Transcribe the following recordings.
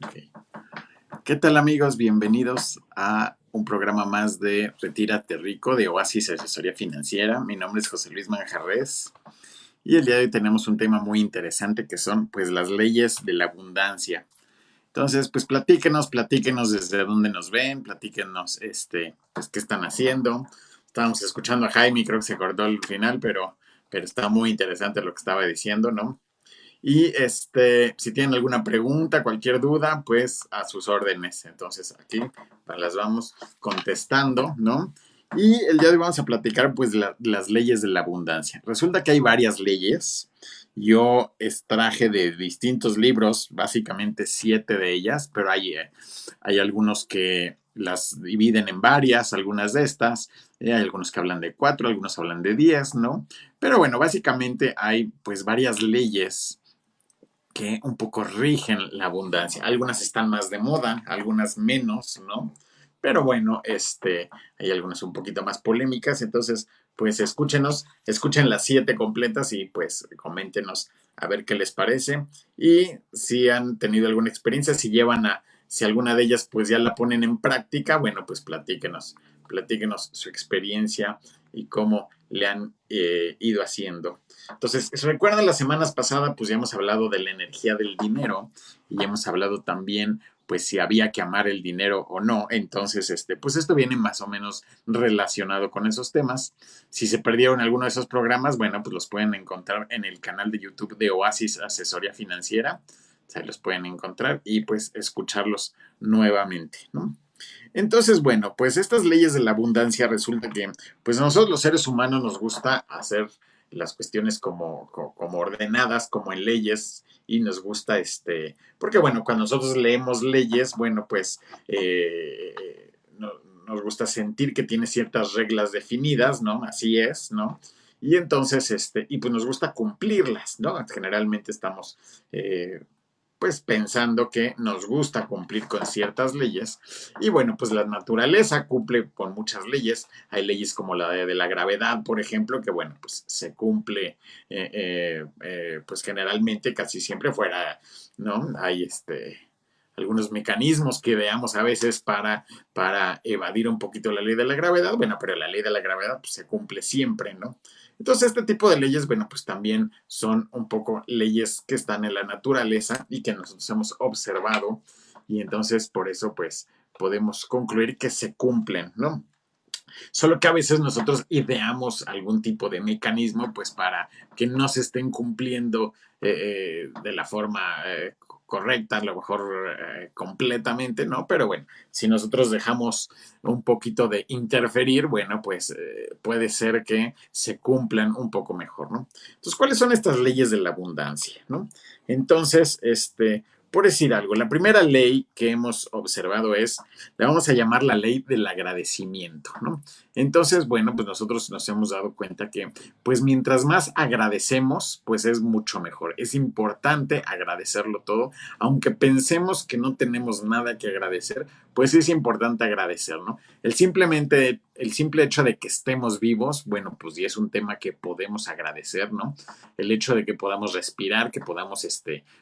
Ok. ¿Qué tal, amigos? Bienvenidos a un programa más de Retírate Rico de Oasis Asesoría Financiera. Mi nombre es José Luis Manjarres y el día de hoy tenemos un tema muy interesante que son pues las leyes de la abundancia. Entonces, pues platíquenos desde dónde nos ven, platíquenos pues qué están haciendo. Estábamos escuchando a Jaime, creo que se cortó al final, pero está muy interesante lo que estaba diciendo, ¿no? Y si tienen alguna pregunta, cualquier duda, pues a sus órdenes. Entonces aquí las vamos contestando, ¿no? Y el día de hoy vamos a platicar pues las leyes de la abundancia. Resulta que hay varias leyes. Yo extraje de distintos libros, básicamente 7 de ellas, pero hay algunos que las dividen en varias, algunas de estas. Hay algunos que hablan de 4, algunos hablan de 10, ¿no? Pero bueno, básicamente hay pues varias leyes que un poco rigen la abundancia. Algunas están más de moda, algunas menos, ¿no? Pero bueno, hay algunas un poquito más polémicas, entonces, pues escuchen las 7 completas y pues coméntenos a ver qué les parece y si han tenido alguna experiencia, si alguna de ellas pues ya la ponen en práctica, bueno, pues platíquenos su experiencia y cómo le han ido haciendo. Entonces, recuerdan las semanas pasadas, pues ya hemos hablado de la energía del dinero y hemos hablado también, pues si había que amar el dinero o no. Entonces, pues esto viene más o menos relacionado con esos temas. Si se perdieron alguno de esos programas, bueno, pues los pueden encontrar en el canal de YouTube de Oasis Asesoría Financiera. Ahí los pueden encontrar y pues escucharlos nuevamente, ¿no? Entonces, bueno, pues estas leyes de la abundancia resulta que, pues a nosotros los seres humanos nos gusta hacer las cuestiones como ordenadas, como en leyes, y nos gusta porque bueno, cuando nosotros leemos leyes, bueno, pues no, nos gusta sentir que tiene ciertas reglas definidas, ¿no? Así es, ¿no? Y entonces, y pues nos gusta cumplirlas, ¿no? Generalmente estamos pues pensando que nos gusta cumplir con ciertas leyes. Y bueno, pues la naturaleza cumple con muchas leyes. Hay leyes como la de la gravedad, por ejemplo, que bueno, pues se cumple, pues generalmente casi siempre fuera, ¿no? Hay algunos mecanismos que veamos a veces para evadir un poquito la ley de la gravedad, bueno, pero la ley de la gravedad pues, se cumple siempre, ¿no? Entonces, este tipo de leyes, bueno, pues también son un poco leyes que están en la naturaleza y que nosotros hemos observado y entonces por eso, pues, podemos concluir que se cumplen, ¿no? Solo que a veces nosotros ideamos algún tipo de mecanismo, pues, para que no se estén cumpliendo de la forma correcta, a lo mejor completamente, ¿no? Pero bueno, si nosotros dejamos un poquito de interferir, bueno, pues puede ser que se cumplan un poco mejor, ¿no? Entonces, ¿cuáles son estas leyes de la abundancia, ¿no? Entonces, por decir algo, la primera ley que hemos observado la vamos a llamar la ley del agradecimiento, ¿no? Entonces, bueno, pues nosotros nos hemos dado cuenta que, pues mientras más agradecemos, pues es mucho mejor. Es importante agradecerlo todo, aunque pensemos que no tenemos nada que agradecer, pues es importante agradecer, ¿no? El simple hecho de que estemos vivos, bueno, pues ya es un tema que podemos agradecer, ¿no? El hecho de que podamos respirar, que podamos,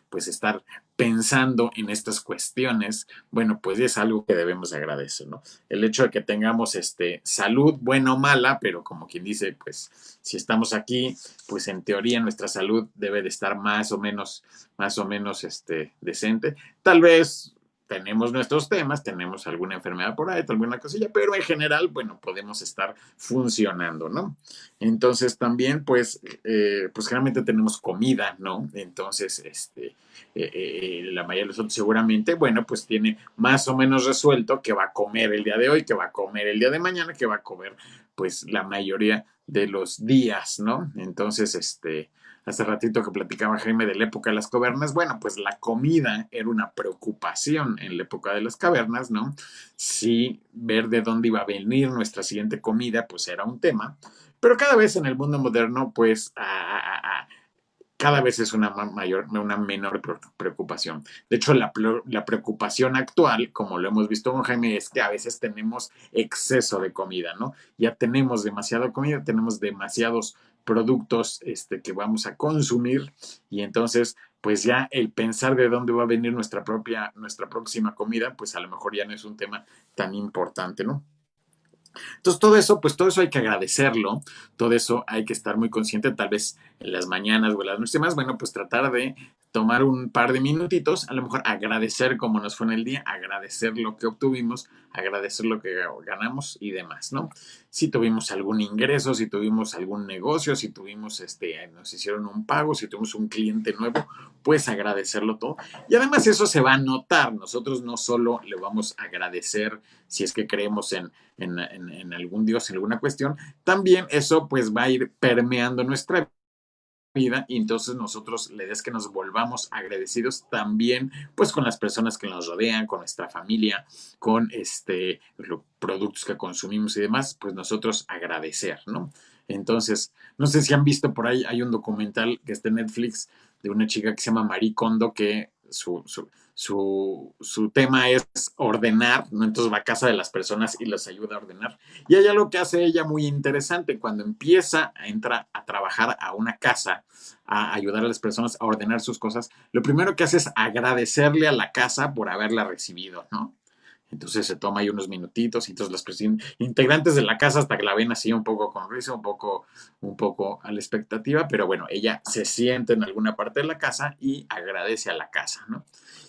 pues estar pensando en estas cuestiones, bueno, pues es algo que debemos agradecer, ¿no? El hecho de que tengamos salud, buena o mala, pero como quien dice, pues si estamos aquí, pues en teoría nuestra salud debe de estar más o menos decente. Tal vez tenemos nuestros temas, tenemos alguna enfermedad por ahí, alguna cosilla, pero en general, bueno, podemos estar funcionando, ¿no? Entonces también, pues generalmente tenemos comida, ¿no? Entonces, la mayoría de nosotros seguramente, bueno, pues tiene más o menos resuelto que va a comer el día de hoy, que va a comer el día de mañana, que va a comer pues la mayoría de los días, ¿no? Entonces, hace ratito que platicaba Jaime de la época de las cavernas, bueno, pues la comida era una preocupación en la época de las cavernas, ¿no? Sí, ver de dónde iba a venir nuestra siguiente comida, pues era un tema, pero cada vez en el mundo moderno, pues cada vez es una menor preocupación. De hecho, la preocupación actual, como lo hemos visto con Jaime, es que a veces tenemos exceso de comida, ¿no? Ya tenemos demasiada comida, tenemos demasiados productos que vamos a consumir, y entonces pues ya el pensar de dónde va a venir nuestra próxima comida, pues a lo mejor ya no es un tema tan importante, ¿no? Entonces, todo eso, pues todo eso hay que agradecerlo, todo eso hay que estar muy consciente, tal vez en las mañanas o en las noches más, bueno, pues tratar de tomar un par de minutitos, a lo mejor agradecer cómo nos fue en el día, agradecer lo que obtuvimos, agradecer lo que ganamos y demás, ¿no? Si tuvimos algún ingreso, si tuvimos algún negocio, si tuvimos, nos hicieron un pago, si tuvimos un cliente nuevo, pues agradecerlo todo. Y además eso se va a notar, nosotros no solo le vamos a agradecer si es que creemos en algún Dios, en alguna cuestión, también eso pues va a ir permeando nuestra vida, y entonces nosotros la idea es que nos volvamos agradecidos también pues con las personas que nos rodean, con nuestra familia, con los productos que consumimos y demás, pues nosotros agradecer, ¿no? Entonces, no sé si han visto por ahí, hay un documental que está en Netflix de una chica que se llama Marie Kondo, que su tema es ordenar, ¿no? Entonces va a casa de las personas y les ayuda a ordenar. Y hay algo que hace ella muy interesante, cuando empieza a entrar a trabajar a una casa, a ayudar a las personas a ordenar sus cosas, lo primero que hace es agradecerle a la casa por haberla recibido, ¿no? Entonces se toma ahí unos minutitos, y entonces los integrantes de la casa hasta que la ven así un poco con risa, un poco a la expectativa, pero bueno, ella se siente en alguna parte de la casa y agradece a la casa, ¿no?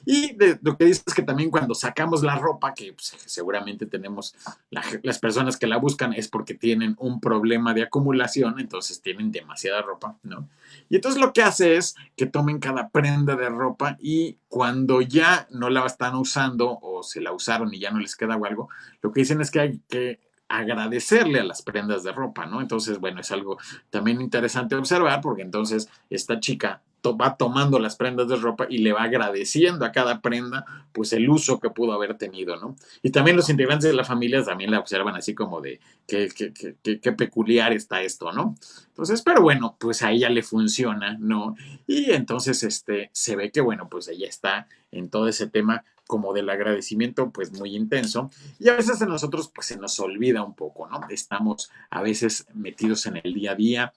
Y lo que dices es que también cuando sacamos la ropa, que pues, seguramente tenemos, las personas que la buscan es porque tienen un problema de acumulación, entonces tienen demasiada ropa, ¿no? Y entonces lo que hace es que tomen cada prenda de ropa, y cuando ya no la están usando o se la usaron y ya no les queda algo, lo que dicen es que hay que agradecerle a las prendas de ropa, ¿no? Entonces, bueno, es algo también interesante observar, porque entonces esta chica va tomando las prendas de ropa y le va agradeciendo a cada prenda pues el uso que pudo haber tenido, ¿no? Y también los integrantes de la familia también la observan así como de qué peculiar está esto, ¿no? Entonces, pero bueno, pues a ella le funciona, ¿no? Y entonces se ve que, bueno, pues ella está en todo ese tema como del agradecimiento, pues muy intenso, y a veces a nosotros pues se nos olvida un poco, ¿no? Estamos a veces metidos en el día a día,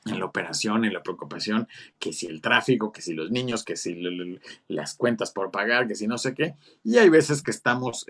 en la operación, en la preocupación, que si el tráfico, que si los niños, que si las cuentas por pagar, que si no sé qué, y hay veces que estamos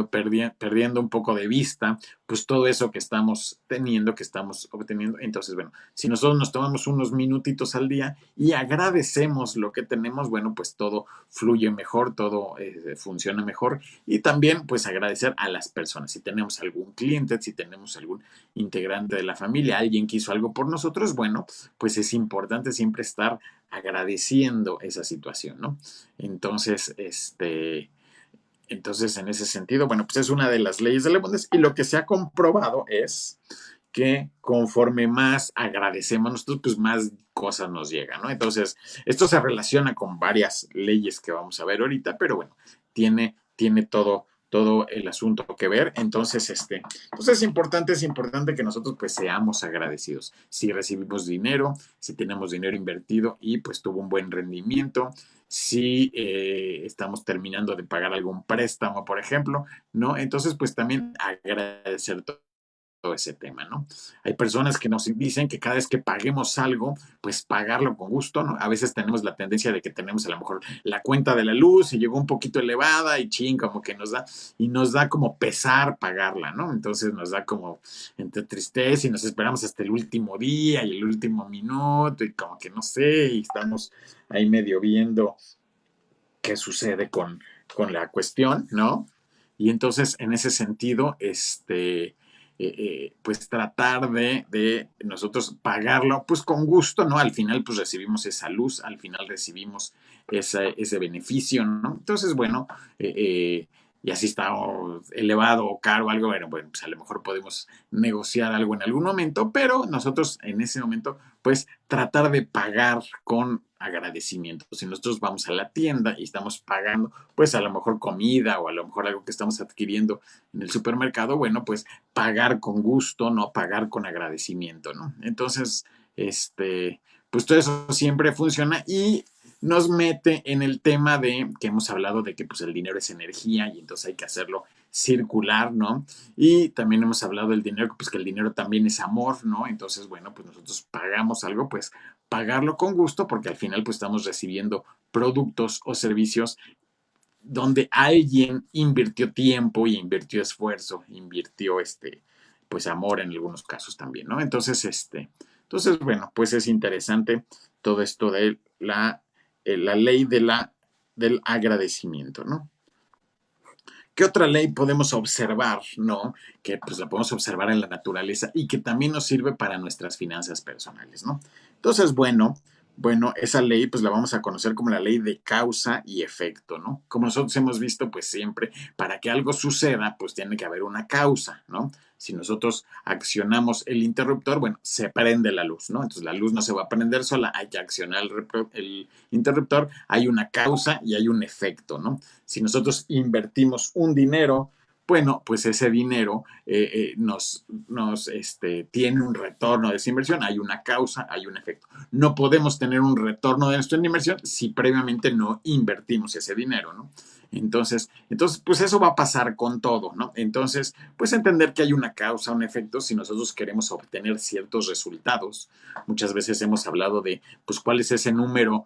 perdiendo un poco de vista, pues todo eso que estamos teniendo, que estamos obteniendo. Entonces, bueno, si nosotros nos tomamos unos minutitos al día y agradecemos lo que tenemos, bueno, pues todo fluye mejor, todo funciona mejor, y también pues agradecer a las personas. Si tenemos algún cliente, si tenemos algún integrante de la familia, alguien que hizo algo por nosotros, bueno, pues es importante siempre estar agradeciendo esa situación, ¿no? Entonces, entonces, en ese sentido, bueno, pues es una de las leyes de la abundancia, y lo que se ha comprobado es que conforme más agradecemos nosotros, pues más cosas nos llegan, ¿no? Entonces, esto se relaciona con varias leyes que vamos a ver ahorita, pero bueno, tiene todo el asunto que ver. Entonces, es importante que nosotros pues seamos agradecidos. Si recibimos dinero, si tenemos dinero invertido y pues tuvo un buen rendimiento, si estamos terminando de pagar algún préstamo, por ejemplo, ¿no? Entonces, pues también agradecer todo ese tema, ¿no? Hay personas que nos dicen que cada vez que paguemos algo, pues pagarlo con gusto, ¿no? A veces tenemos la tendencia de que tenemos a lo mejor la cuenta de la luz y llegó un poquito elevada y ching, como que nos da como pesar pagarla, ¿no? Entonces nos da como entre tristeza, y nos esperamos hasta el último día y el último minuto, y como que no sé, y estamos ahí medio viendo qué sucede con la cuestión, ¿no? Y entonces, en ese sentido, pues tratar de nosotros pagarlo, pues con gusto, ¿no? Al final, pues recibimos esa luz, al final recibimos ese beneficio, ¿no? Entonces, bueno, y así está elevado o caro algo, bueno, pues a lo mejor podemos negociar algo en algún momento, pero nosotros en ese momento, pues tratar de pagar con agradecimiento. Si nosotros vamos a la tienda y estamos pagando, pues a lo mejor comida o a lo mejor algo que estamos adquiriendo en el supermercado, bueno, pues pagar con gusto, no pagar con agradecimiento, ¿no? Entonces, pues todo eso siempre funciona, y nos mete en el tema de que hemos hablado de que pues el dinero es energía y entonces hay que hacerlo circular, ¿no? Y también hemos hablado del dinero, pues que el dinero también es amor, ¿no? Entonces, bueno, pues nosotros pagamos algo, pues pagarlo con gusto porque al final pues estamos recibiendo productos o servicios donde alguien invirtió tiempo y invirtió esfuerzo, invirtió pues amor en algunos casos también, ¿no? Entonces, entonces bueno, pues es interesante todo esto de la ley del agradecimiento, ¿no? ¿Qué otra ley podemos observar, no? Que pues la podemos observar en la naturaleza y que también nos sirve para nuestras finanzas personales, ¿no? Entonces, bueno, esa ley pues la vamos a conocer como la ley de causa y efecto, ¿no? Como nosotros hemos visto, pues siempre para que algo suceda, pues tiene que haber una causa, ¿no? Si nosotros accionamos el interruptor, bueno, se prende la luz, ¿no? Entonces la luz no se va a prender sola, hay que accionar el interruptor, hay una causa y hay un efecto, ¿no? Si nosotros invertimos un dinero, bueno, pues ese dinero tiene un retorno de esa inversión, hay una causa, hay un efecto. No podemos tener un retorno de nuestra inversión si previamente no invertimos ese dinero, ¿no? Entonces, pues eso va a pasar con todo, ¿no? Entonces, pues entender que hay una causa, un efecto, si nosotros queremos obtener ciertos resultados. Muchas veces hemos hablado de, pues, cuál es ese número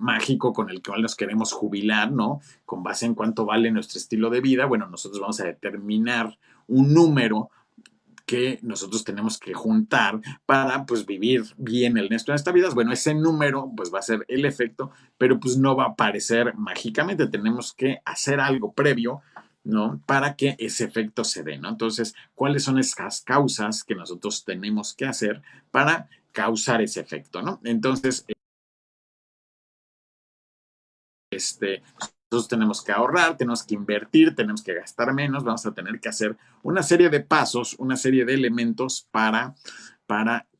mágico con el que nos queremos jubilar, ¿no? Con base en cuánto vale nuestro estilo de vida. Bueno, nosotros vamos a determinar un número que nosotros tenemos que juntar para pues vivir bien el resto de nuestras vidas. Bueno, ese número pues va a ser el efecto, pero pues no va a aparecer mágicamente. Tenemos que hacer algo previo, ¿no? Para que ese efecto se dé, ¿no? Entonces, ¿cuáles son esas causas que nosotros tenemos que hacer para causar ese efecto, ¿no? Entonces, nosotros tenemos que ahorrar, tenemos que invertir, tenemos que gastar menos, vamos a tener que hacer una serie de pasos, una serie de elementos para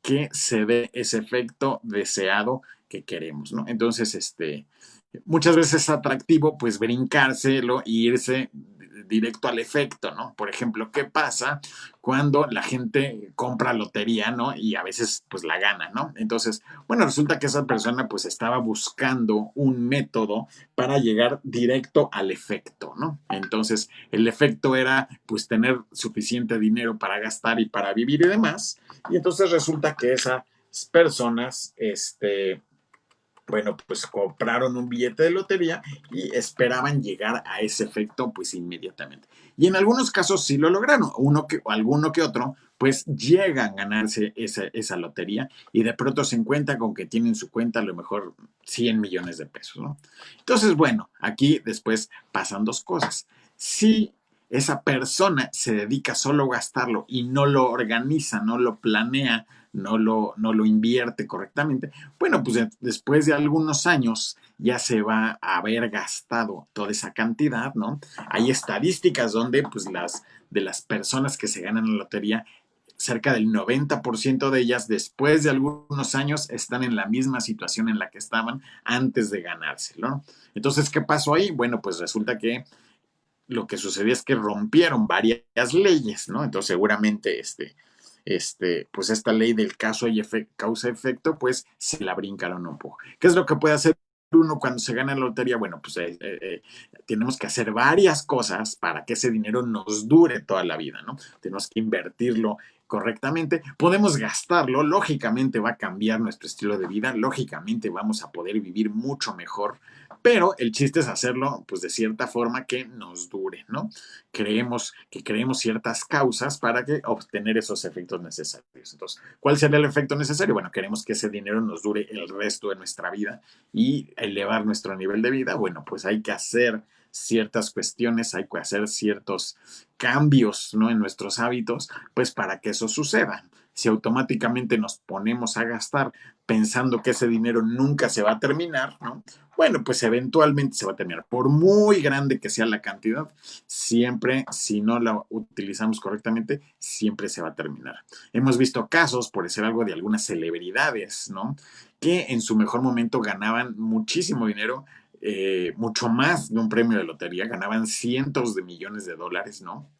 que se dé ese efecto deseado que queremos, ¿no? Entonces, muchas veces es atractivo pues brincárselo e irse directo al efecto, ¿no? Por ejemplo, ¿qué pasa cuando la gente compra lotería, ¿no? Y a veces pues la gana, ¿no? Entonces, bueno, resulta que esa persona pues estaba buscando un método para llegar directo al efecto, ¿no? Entonces, el efecto era pues tener suficiente dinero para gastar y para vivir y demás. Y entonces resulta que esas personas, bueno, pues compraron un billete de lotería y esperaban llegar a ese efecto pues inmediatamente. Y en algunos casos sí lo lograron, alguno que otro, pues llegan a ganarse esa lotería y de pronto se encuentra con que tienen en su cuenta a lo mejor 100 millones de pesos, ¿no? Entonces, bueno, aquí después pasan dos cosas. Si esa persona se dedica solo a gastarlo y no lo organiza, no lo planea, no lo invierte correctamente, bueno, pues después de algunos años ya se va a haber gastado toda esa cantidad, ¿no? Hay estadísticas donde pues de las personas que se ganan la lotería, cerca del 90% de ellas después de algunos años están en la misma situación en la que estaban antes de ganárselo, ¿no? Entonces, ¿qué pasó ahí? Bueno, pues resulta que lo que sucedía es que rompieron varias leyes, ¿no? Entonces seguramente pues esta ley del causa-efecto, pues se la brincaron un poco. ¿Qué es lo que puede hacer uno cuando se gana la lotería? Bueno, pues tenemos que hacer varias cosas para que ese dinero nos dure toda la vida, ¿no? Tenemos que invertirlo correctamente, podemos gastarlo, lógicamente va a cambiar nuestro estilo de vida, lógicamente vamos a poder vivir mucho mejor, pero el chiste es hacerlo pues de cierta forma que nos dure, ¿no? Creemos ciertas causas para que obtener esos efectos necesarios. Entonces, ¿cuál sería el efecto necesario? Bueno, queremos que ese dinero nos dure el resto de nuestra vida y elevar nuestro nivel de vida. Bueno, pues hay que hacer ciertas cuestiones, hay que hacer ciertos cambios, ¿no? En nuestros hábitos, pues para que eso suceda. Si automáticamente nos ponemos a gastar pensando que ese dinero nunca se va a terminar, ¿no? Bueno, pues eventualmente se va a terminar. Por muy grande que sea la cantidad, siempre, si no la utilizamos correctamente, siempre se va a terminar. Hemos visto casos, por decir algo, de algunas celebridades, ¿no? Que en su mejor momento ganaban muchísimo dinero, mucho más de un premio de lotería, ganaban cientos de millones de dólares, ¿no?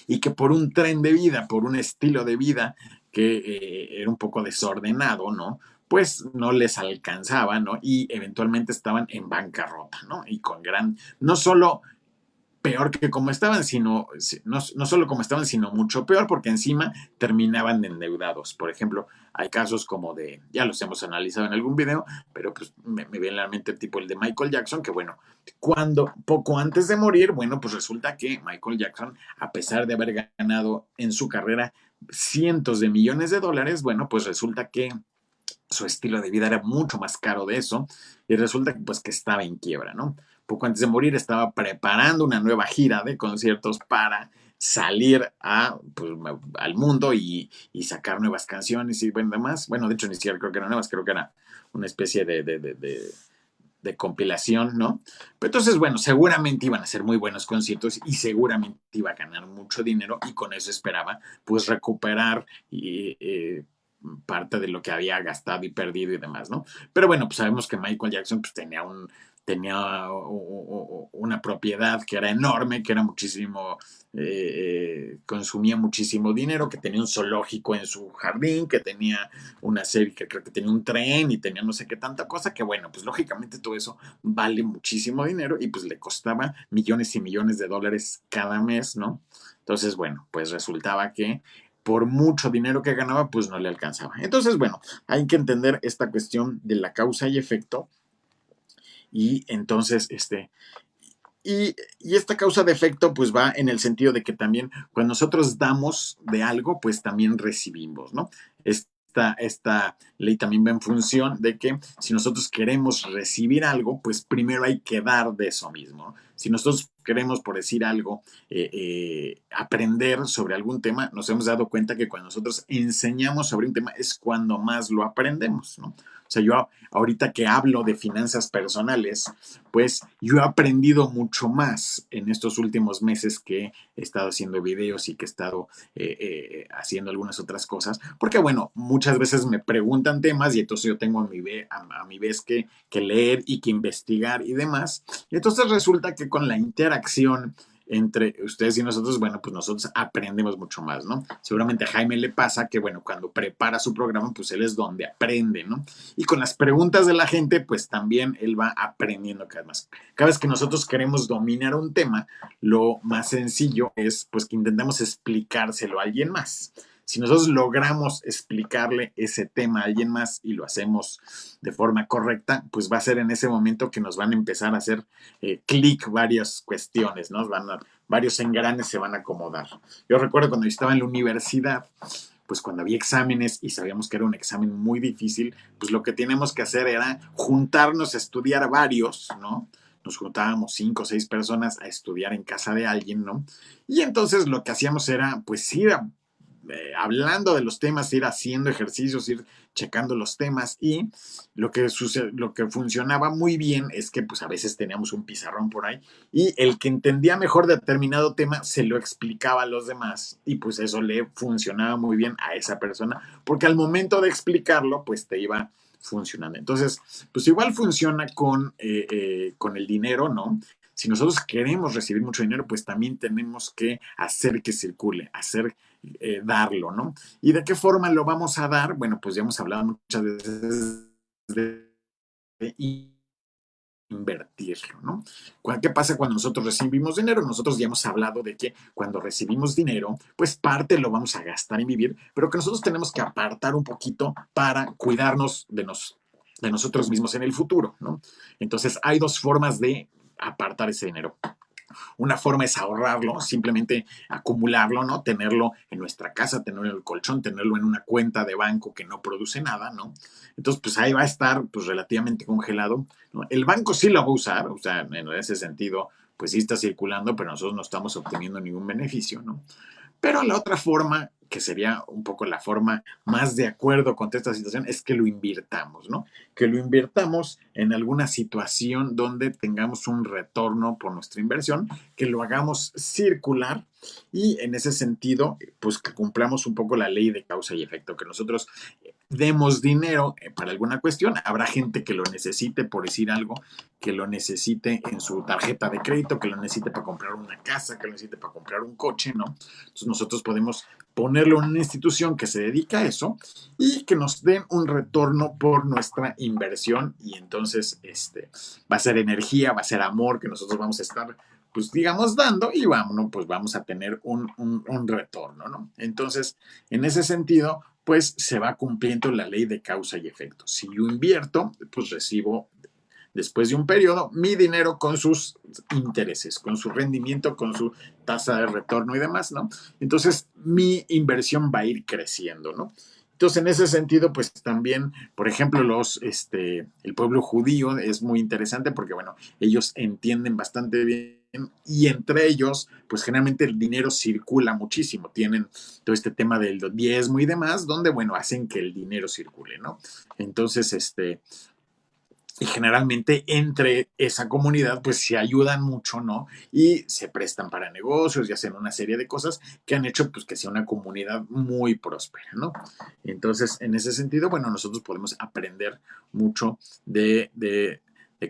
Y que por un tren de vida, por un estilo de vida que era un poco desordenado, ¿no? Pues no les alcanzaba, ¿no? Y eventualmente estaban en bancarrota, ¿no? Y con gran, no solo peor que como estaban, sino, no solo como estaban, sino mucho peor, porque encima terminaban endeudados. Por ejemplo, hay casos como de, ya los hemos analizado en algún video, pero pues me viene a la mente tipo el de Michael Jackson, que bueno, cuando poco antes de morir, bueno, pues resulta que Michael Jackson, a pesar de haber ganado en su carrera cientos de millones de dólares, bueno, pues resulta que su estilo de vida era mucho más caro de eso y resulta pues que estaba en quiebra, ¿no? Poco antes de morir estaba preparando una nueva gira de conciertos para salir pues, al mundo y sacar nuevas canciones y bueno, demás. Bueno, de hecho ni siquiera creo que eran nuevas, creo que era una especie de compilación, ¿no? Pero entonces, bueno, seguramente iban a ser muy buenos conciertos y seguramente iba a ganar mucho dinero y con eso esperaba pues recuperar parte de lo que había gastado y perdido y demás, ¿no? Pero bueno, pues sabemos que Michael Jackson pues, tenía una propiedad que era enorme, que era muchísimo, consumía muchísimo dinero, que tenía un zoológico en su jardín, que tenía una serie, que creo que tenía un tren y tenía no sé qué tanta cosa, que bueno, pues lógicamente todo eso vale muchísimo dinero y pues le costaba millones y millones de dólares cada mes, ¿no? Entonces, bueno, pues resultaba que por mucho dinero que ganaba, pues no le alcanzaba. Entonces, bueno, hay que entender esta cuestión de la causa y efecto y entonces, y esta causa de efecto pues va en el sentido de que también cuando nosotros damos de algo, pues también recibimos, ¿no? Esta ley también va en función de que si nosotros queremos recibir algo, pues primero hay que dar de eso mismo, ¿no? Si nosotros queremos, por decir algo, aprender sobre algún tema, nos hemos dado cuenta que cuando nosotros enseñamos sobre un tema es cuando más lo aprendemos, ¿no? O sea, yo ahorita que hablo de finanzas personales, pues yo he aprendido mucho más en estos últimos meses que he estado haciendo videos y que he estado haciendo algunas otras cosas, porque bueno, muchas veces me preguntan temas y entonces yo tengo a mi vez que leer y que investigar y demás. Y entonces resulta que con la interacción entre ustedes y nosotros, bueno, pues nosotros aprendemos mucho más, ¿no? Seguramente a Jaime le pasa que, bueno, cuando prepara su programa, pues él es donde aprende, ¿no? Y con las preguntas de la gente, pues también él va aprendiendo cada vez más. Cada vez que nosotros queremos dominar un tema, lo más sencillo es pues que intentamos explicárselo a alguien más. Si nosotros logramos explicarle ese tema a alguien más y lo hacemos de forma correcta, pues va a ser en ese momento que nos van a empezar a hacer clic varias cuestiones, ¿no? Varios engranes se van a acomodar. Yo recuerdo cuando yo estaba en la universidad, pues cuando había exámenes y sabíamos que era un examen muy difícil, pues lo que teníamos que hacer era juntarnos a estudiar varios, ¿no? Nos juntábamos 5 o 6 personas a estudiar en casa de alguien, ¿no? Y entonces lo que hacíamos era, pues ir hablando de los temas, ir haciendo ejercicios, ir checando los temas y lo que funcionaba muy bien es que pues a veces teníamos un pizarrón por ahí y el que entendía mejor determinado tema se lo explicaba a los demás y pues eso le funcionaba muy bien a esa persona porque al momento de explicarlo pues te iba funcionando. Entonces, pues igual funciona con el dinero, ¿no? Si nosotros queremos recibir mucho dinero, pues también tenemos que hacer que circule, darlo, ¿no? ¿Y de qué forma lo vamos a dar? Bueno, pues ya hemos hablado muchas veces de invertirlo, ¿no? ¿Qué pasa cuando nosotros recibimos dinero? Nosotros ya hemos hablado de que cuando recibimos dinero, pues parte lo vamos a gastar en vivir, pero que nosotros tenemos que apartar un poquito para cuidarnos de nosotros mismos en el futuro, ¿no? Entonces hay dos formas de apartar ese dinero. Una forma es ahorrarlo, simplemente acumularlo, ¿no? Tenerlo en nuestra casa, tenerlo en el colchón, tenerlo en una cuenta de banco que no produce nada, ¿no? Entonces, pues ahí va a estar pues relativamente congelado, ¿no? El banco sí lo va a usar, o sea, en ese sentido, pues sí está circulando, pero nosotros no estamos obteniendo ningún beneficio, ¿no? Pero la otra forma, que sería un poco la forma más de acuerdo con esta situación, es que lo invirtamos, ¿no? Que lo invirtamos en alguna situación donde tengamos un retorno por nuestra inversión, que lo hagamos circular y en ese sentido, pues que cumplamos un poco la ley de causa y efecto, que nosotros demos dinero para alguna cuestión. Habrá gente que lo necesite, por decir algo, que lo necesite en su tarjeta de crédito, que lo necesite para comprar una casa, que lo necesite para comprar un coche, ¿no? Entonces nosotros podemos ponerlo en una institución que se dedica a eso y que nos den un retorno por nuestra inversión, y entonces va a ser energía, va a ser amor que nosotros vamos a estar, pues digamos, dando, y vámonos, pues vamos a tener un retorno, ¿no? Entonces, en ese sentido, pues se va cumpliendo la ley de causa y efecto. Si yo invierto, pues recibo después de un periodo mi dinero con sus intereses, con su rendimiento, con su tasa de retorno y demás, ¿no? Entonces mi inversión va a ir creciendo, ¿no? Entonces, en ese sentido, pues también, por ejemplo, el pueblo judío es muy interesante porque, bueno, ellos entienden bastante bien, y entre ellos, pues generalmente el dinero circula muchísimo. Tienen todo este tema del diezmo y demás, donde, bueno, hacen que el dinero circule, ¿no? Entonces, y generalmente entre esa comunidad pues se ayudan mucho, ¿no? Y se prestan para negocios y hacen una serie de cosas que han hecho pues que sea una comunidad muy próspera, ¿no? Entonces, en ese sentido, bueno, nosotros podemos aprender mucho de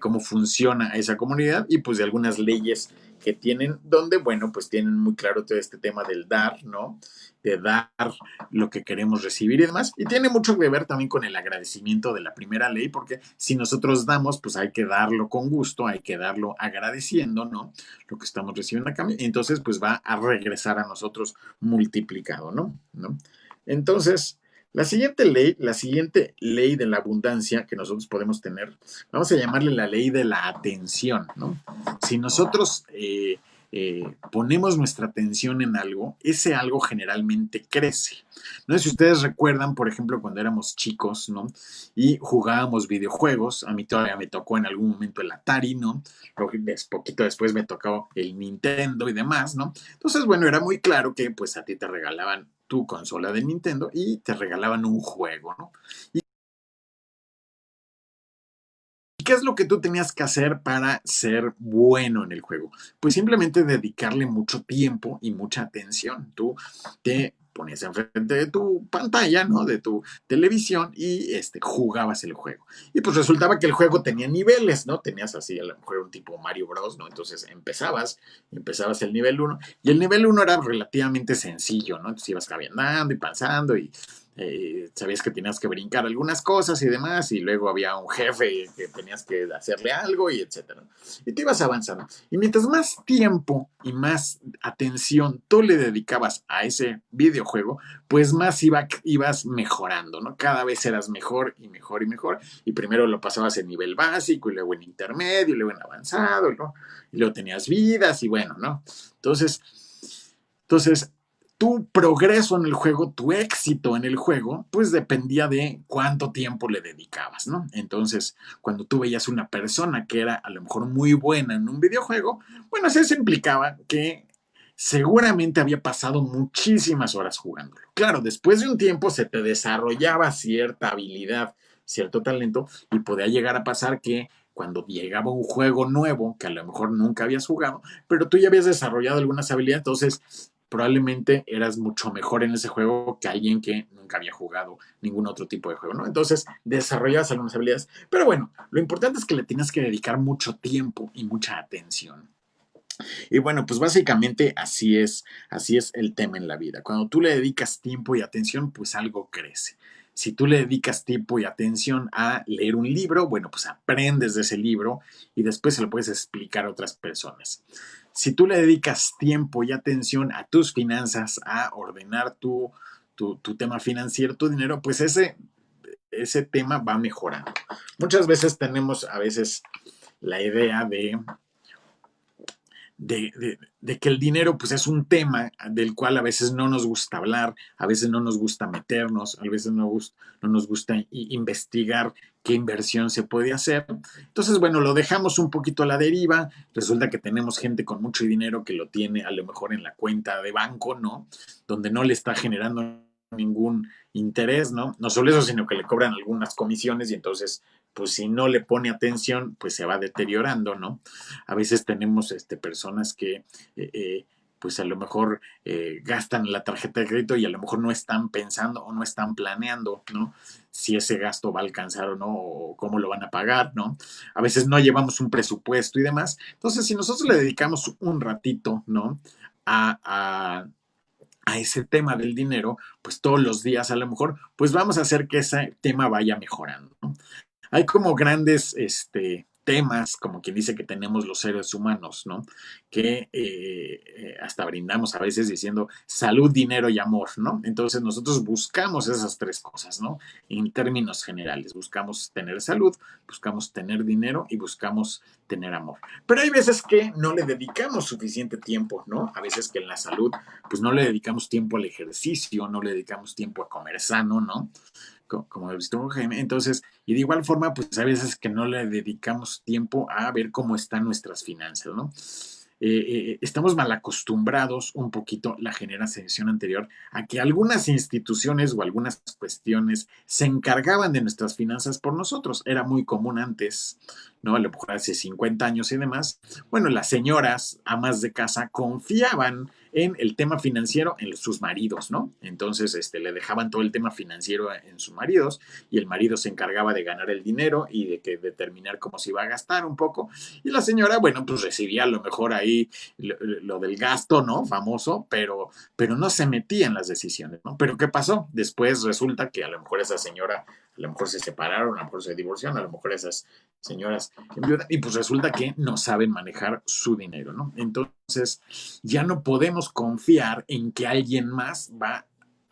cómo funciona esa comunidad y pues de algunas leyes que tienen, donde, bueno, pues tienen muy claro todo este tema del dar, ¿no? De dar lo que queremos recibir y demás. Y tiene mucho que ver también con el agradecimiento de la primera ley, porque si nosotros damos, pues hay que darlo con gusto, hay que darlo agradeciendo, ¿no? Lo que estamos recibiendo a cambio. Y entonces, pues va a regresar a nosotros multiplicado, ¿no? ¿No? Entonces, la siguiente ley de la abundancia que nosotros podemos tener, vamos a llamarle la ley de la atención, ¿no? Si nosotros ponemos nuestra atención en algo, ese algo generalmente crece. No sé si ustedes recuerdan, por ejemplo, cuando éramos chicos, ¿no? Y jugábamos videojuegos. A mí todavía me tocó en algún momento el Atari, ¿no? Poquito después me tocó el Nintendo y demás, ¿no? Entonces, bueno, era muy claro que pues a ti te regalaban tu consola de Nintendo y te regalaban un juego, ¿no? ¿Qué es lo que tú tenías que hacer para ser bueno en el juego? Pues simplemente dedicarle mucho tiempo y mucha atención. Tú te ponías enfrente de tu pantalla, ¿no? De tu televisión y jugabas el juego. Y pues resultaba que el juego tenía niveles, ¿no? Tenías así a lo mejor un tipo Mario Bros, ¿no? Entonces empezabas el nivel uno, y el nivel uno era relativamente sencillo, ¿no? Entonces ibas caminando y pasando y sabías que tenías que brincar algunas cosas y demás, y luego había un jefe que tenías que hacerle algo y etcétera. Y te ibas avanzando. Y mientras más tiempo y más atención tú le dedicabas a ese videojuego, pues más ibas mejorando, ¿no? Cada vez eras mejor y mejor y mejor. Y primero lo pasabas en nivel básico, y luego en intermedio, y luego en avanzado, y luego tenías vidas, y bueno, ¿no? Entonces, tu progreso en el juego, tu éxito en el juego, pues dependía de cuánto tiempo le dedicabas, ¿no? Entonces, cuando tú veías una persona que era a lo mejor muy buena en un videojuego, bueno, eso implicaba que seguramente había pasado muchísimas horas jugándolo. Claro, después de un tiempo se te desarrollaba cierta habilidad, cierto talento, y podía llegar a pasar que cuando llegaba un juego nuevo que a lo mejor nunca habías jugado, pero tú ya habías desarrollado algunas habilidades, entonces probablemente eras mucho mejor en ese juego que alguien que nunca había jugado ningún otro tipo de juego, ¿no? Entonces desarrollas algunas habilidades. Pero bueno, lo importante es que le tienes que dedicar mucho tiempo y mucha atención. Y bueno, pues básicamente así es el tema en la vida. Cuando tú le dedicas tiempo y atención, pues algo crece. Si tú le dedicas tiempo y atención a leer un libro, bueno, pues aprendes de ese libro y después se lo puedes explicar a otras personas. Si tú le dedicas tiempo y atención a tus finanzas, a ordenar tu tema financiero, tu dinero, pues ese tema va mejorando. Muchas veces tenemos a veces la idea de que el dinero pues es un tema del cual a veces no nos gusta hablar, a veces no nos gusta meternos, a veces no nos gusta investigar qué inversión se puede hacer. Entonces, bueno, lo dejamos un poquito a la deriva. Resulta que tenemos gente con mucho dinero que lo tiene a lo mejor en la cuenta de banco, ¿no? Donde no le está generando ningún interés, ¿no? No solo eso, sino que le cobran algunas comisiones, y entonces, pues si no le pone atención, pues se va deteriorando, ¿no? A veces tenemos personas que pues a lo mejor gastan la tarjeta de crédito y a lo mejor no están pensando o no están planeando, ¿no? Si ese gasto va a alcanzar o no, o cómo lo van a pagar, ¿no? A veces no llevamos un presupuesto y demás. Entonces, si nosotros le dedicamos un ratito, ¿no? A, a, a ese tema del dinero, pues todos los días a lo mejor, pues vamos a hacer que ese tema vaya mejorando, ¿no? Hay como grandes temas, como quien dice que tenemos los seres humanos, ¿no? Que hasta brindamos a veces diciendo salud, dinero y amor, ¿no? Entonces nosotros buscamos esas tres cosas, ¿no? En términos generales, buscamos tener salud, buscamos tener dinero y buscamos tener amor. Pero hay veces que no le dedicamos suficiente tiempo, ¿no? A veces que en la salud, pues no le dedicamos tiempo al ejercicio, no le dedicamos tiempo a comer sano, ¿no? Como he visto con Jaime. Entonces, y de igual forma, pues a veces que no le dedicamos tiempo a ver cómo están nuestras finanzas, ¿no? Estamos mal acostumbrados un poquito la generación anterior a que algunas instituciones o algunas cuestiones se encargaban de nuestras finanzas por nosotros. Era muy común antes, ¿no? A lo mejor hace 50 años y demás. Bueno, las señoras, amas de casa, confiaban en el tema financiero en sus maridos, ¿no? Entonces, le dejaban todo el tema financiero en sus maridos y el marido se encargaba de ganar el dinero y de que determinar cómo se iba a gastar un poco. Y la señora, bueno, pues recibía a lo mejor ahí lo del gasto, ¿no? Famoso, pero no se metía en las decisiones, ¿no? Pero ¿qué pasó? Después resulta que a lo mejor esa señora, a lo mejor se separaron, a lo mejor se divorciaron, a lo mejor esas señoras enviudan, y pues resulta que no saben manejar su dinero, ¿no? Entonces, ya no podemos confiar en que alguien más va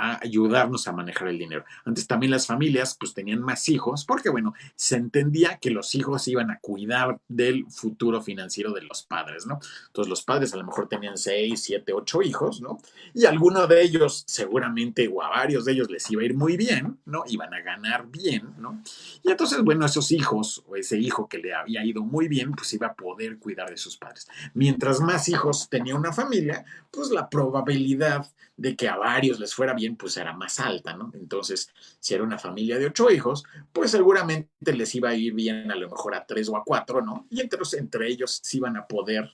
a ayudarnos a manejar el dinero. Antes también las familias pues tenían más hijos porque bueno, se entendía que los hijos iban a cuidar del futuro financiero de los padres, ¿no? Entonces los padres a lo mejor tenían 6, 7, 8 hijos, ¿no? Y alguno de ellos seguramente o a varios de ellos les iba a ir muy bien, ¿no? Iban a ganar bien, ¿no? Y entonces, bueno, esos hijos o ese hijo que le había ido muy bien, pues iba a poder cuidar de sus padres. Mientras más hijos tenía una familia, pues la probabilidad de que a varios les fuera bien, pues era más alta, ¿no? Entonces, si era una familia de 8 hijos, pues seguramente les iba a ir bien a lo mejor a 3 o a 4, ¿no? Y entre ellos sí iban a poder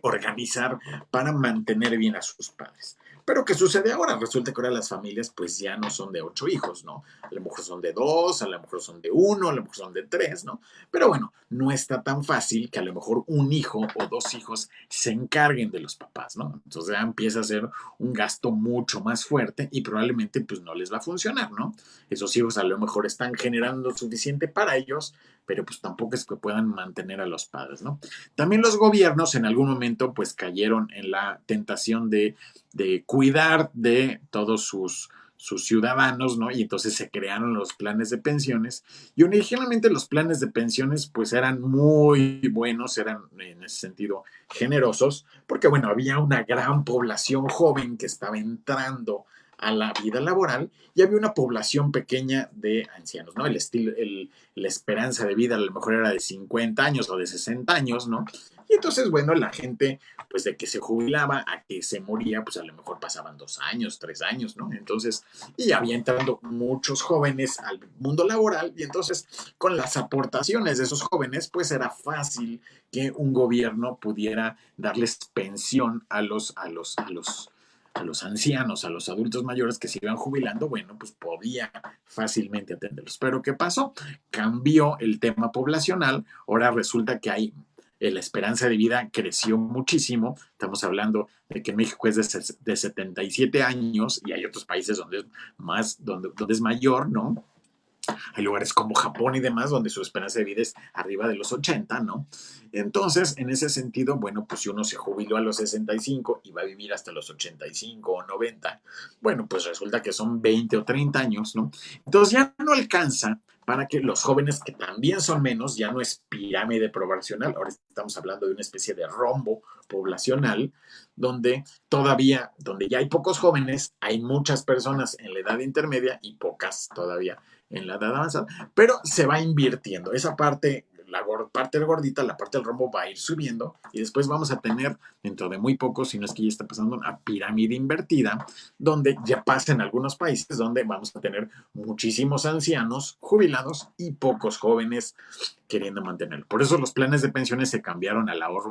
organizar para mantener bien a sus padres. Pero ¿qué sucede ahora? Resulta que ahora las familias pues ya no son de 8 hijos, ¿no? A lo mejor son de 2, a lo mejor son de 1, a lo mejor son de 3, ¿no? Pero bueno, no está tan fácil que a lo mejor un hijo o 2 hijos se encarguen de los papás, ¿no? Entonces ya empieza a ser un gasto mucho más fuerte y probablemente pues no les va a funcionar, ¿no? Esos hijos a lo mejor están generando suficiente para ellos, pero pues tampoco es que puedan mantener a los padres, ¿no? También los gobiernos en algún momento pues cayeron en la tentación de cuidar de todos sus ciudadanos, ¿no? Y entonces se crearon los planes de pensiones. Y originalmente los planes de pensiones pues eran muy buenos, eran en ese sentido generosos, porque bueno, había una gran población joven que estaba entrando a la vida laboral y había una población pequeña de ancianos, ¿no? La esperanza de vida a lo mejor era de 50 años o de 60 años, ¿no? Y entonces, bueno, la gente, pues de que se jubilaba a que se moría, pues a lo mejor pasaban 2 años, 3 años, ¿no? Entonces, y había entrando muchos jóvenes al mundo laboral y entonces con las aportaciones de esos jóvenes, pues era fácil que un gobierno pudiera darles pensión a los ancianos, a los adultos mayores que se iban jubilando, bueno, pues podía fácilmente atenderlos. Pero ¿qué pasó? Cambió el tema poblacional, ahora resulta que hay la esperanza de vida creció muchísimo. Estamos hablando de que México es de 77 años y hay otros países donde es donde es mayor, ¿no? Hay lugares como Japón y demás donde su esperanza de vida es arriba de los 80, ¿no? Entonces, en ese sentido, bueno, pues si uno se jubiló a los 65 y va a vivir hasta los 85 o 90, bueno, pues resulta que son 20 o 30 años, ¿no? Entonces ya no alcanza para que los jóvenes, que también son menos, ya no es pirámide poblacional, ahora estamos hablando de una especie de rombo poblacional, donde ya hay pocos jóvenes, hay muchas personas en la edad intermedia y pocas todavía en la edad avanzada, pero se va invirtiendo. Esa parte parte gordita, la parte del rombo va a ir subiendo y después vamos a tener dentro de muy poco, si no es que ya está pasando, una pirámide invertida, donde ya pasa en algunos países, donde vamos a tener muchísimos ancianos jubilados y pocos jóvenes queriendo mantenerlo. Por eso los planes de pensiones se cambiaron al ahorro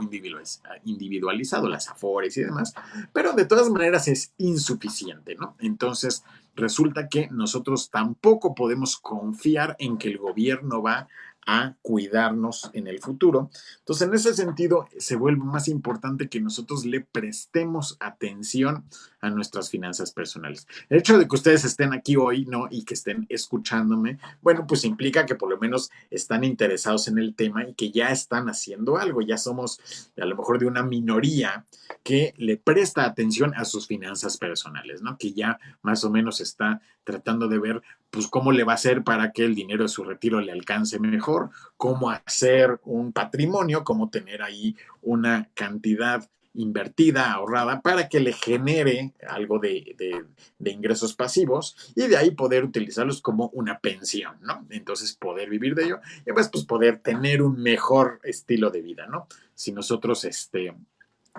individualizado, las afores y demás, pero de todas maneras es insuficiente, ¿no? Entonces, resulta que nosotros tampoco podemos confiar en que el gobierno va a cuidarnos en el futuro. Entonces, en ese sentido, se vuelve más importante que nosotros le prestemos atención a nuestras finanzas personales. El hecho de que ustedes estén aquí hoy, ¿no? Y que estén escuchándome, bueno, pues implica que por lo menos están interesados en el tema y que ya están haciendo algo. Ya somos a lo mejor de una minoría que le presta atención a sus finanzas personales, ¿no? Que ya más o menos está tratando de ver pues cómo le va a hacer para que el dinero de su retiro le alcance mejor, cómo hacer un patrimonio, cómo tener ahí una cantidad invertida, ahorrada, para que le genere algo de ingresos pasivos y de ahí poder utilizarlos como una pensión, ¿no? Entonces poder vivir de ello y además pues poder tener un mejor estilo de vida, ¿no? Si nosotros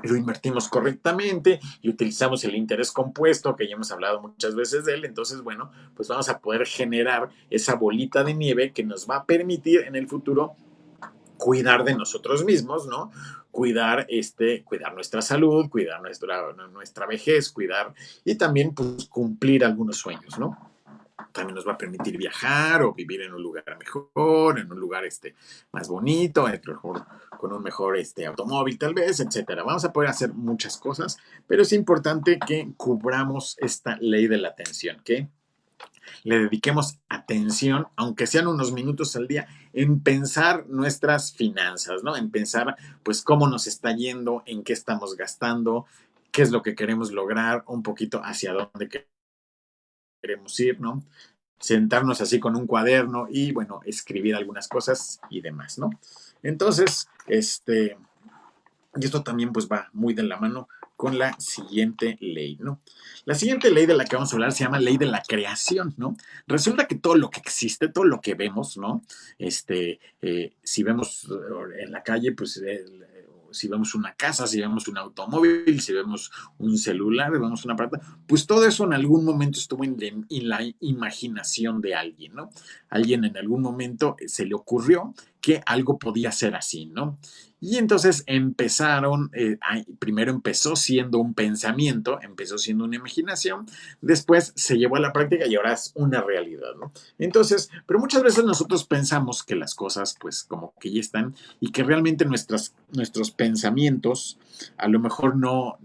lo invertimos correctamente y utilizamos el interés compuesto, que ya hemos hablado muchas veces de él, entonces, bueno, pues vamos a poder generar esa bolita de nieve que nos va a permitir en el futuro cuidar de nosotros mismos, ¿no? Cuidar nuestra salud, cuidar nuestra vejez, cuidar y también pues cumplir algunos sueños, ¿no? También nos va a permitir viajar o vivir en un lugar mejor, en un lugar más bonito, mejor, con un mejor automóvil tal vez, etcétera. Vamos a poder hacer muchas cosas, pero es importante que cubramos esta ley de la atención, que le dediquemos atención, aunque sean unos minutos al día, en pensar nuestras finanzas, ¿no? En pensar, pues, cómo nos está yendo, en qué estamos gastando, qué es lo que queremos lograr, un poquito hacia dónde queremos ir, ¿no? Sentarnos así con un cuaderno y, bueno, escribir algunas cosas y demás, ¿no? Entonces, y esto también pues va muy de la mano con la siguiente ley, ¿no? La siguiente ley de la que vamos a hablar se llama ley de la creación, ¿no? Resulta que todo lo que existe, todo lo que vemos, ¿no? Si vemos en la calle, pues si vemos una casa, si vemos un automóvil, si vemos un celular, vemos una aparato, pues todo eso en algún momento estuvo en la imaginación de alguien, ¿no? Alguien en algún momento se le ocurrió que algo podía ser así, ¿no? Y entonces primero empezó siendo un pensamiento, empezó siendo una imaginación, después se llevó a la práctica y ahora es una realidad, ¿no? Entonces, pero muchas veces nosotros pensamos que las cosas pues como que ya están y que realmente nuestros pensamientos a lo mejor no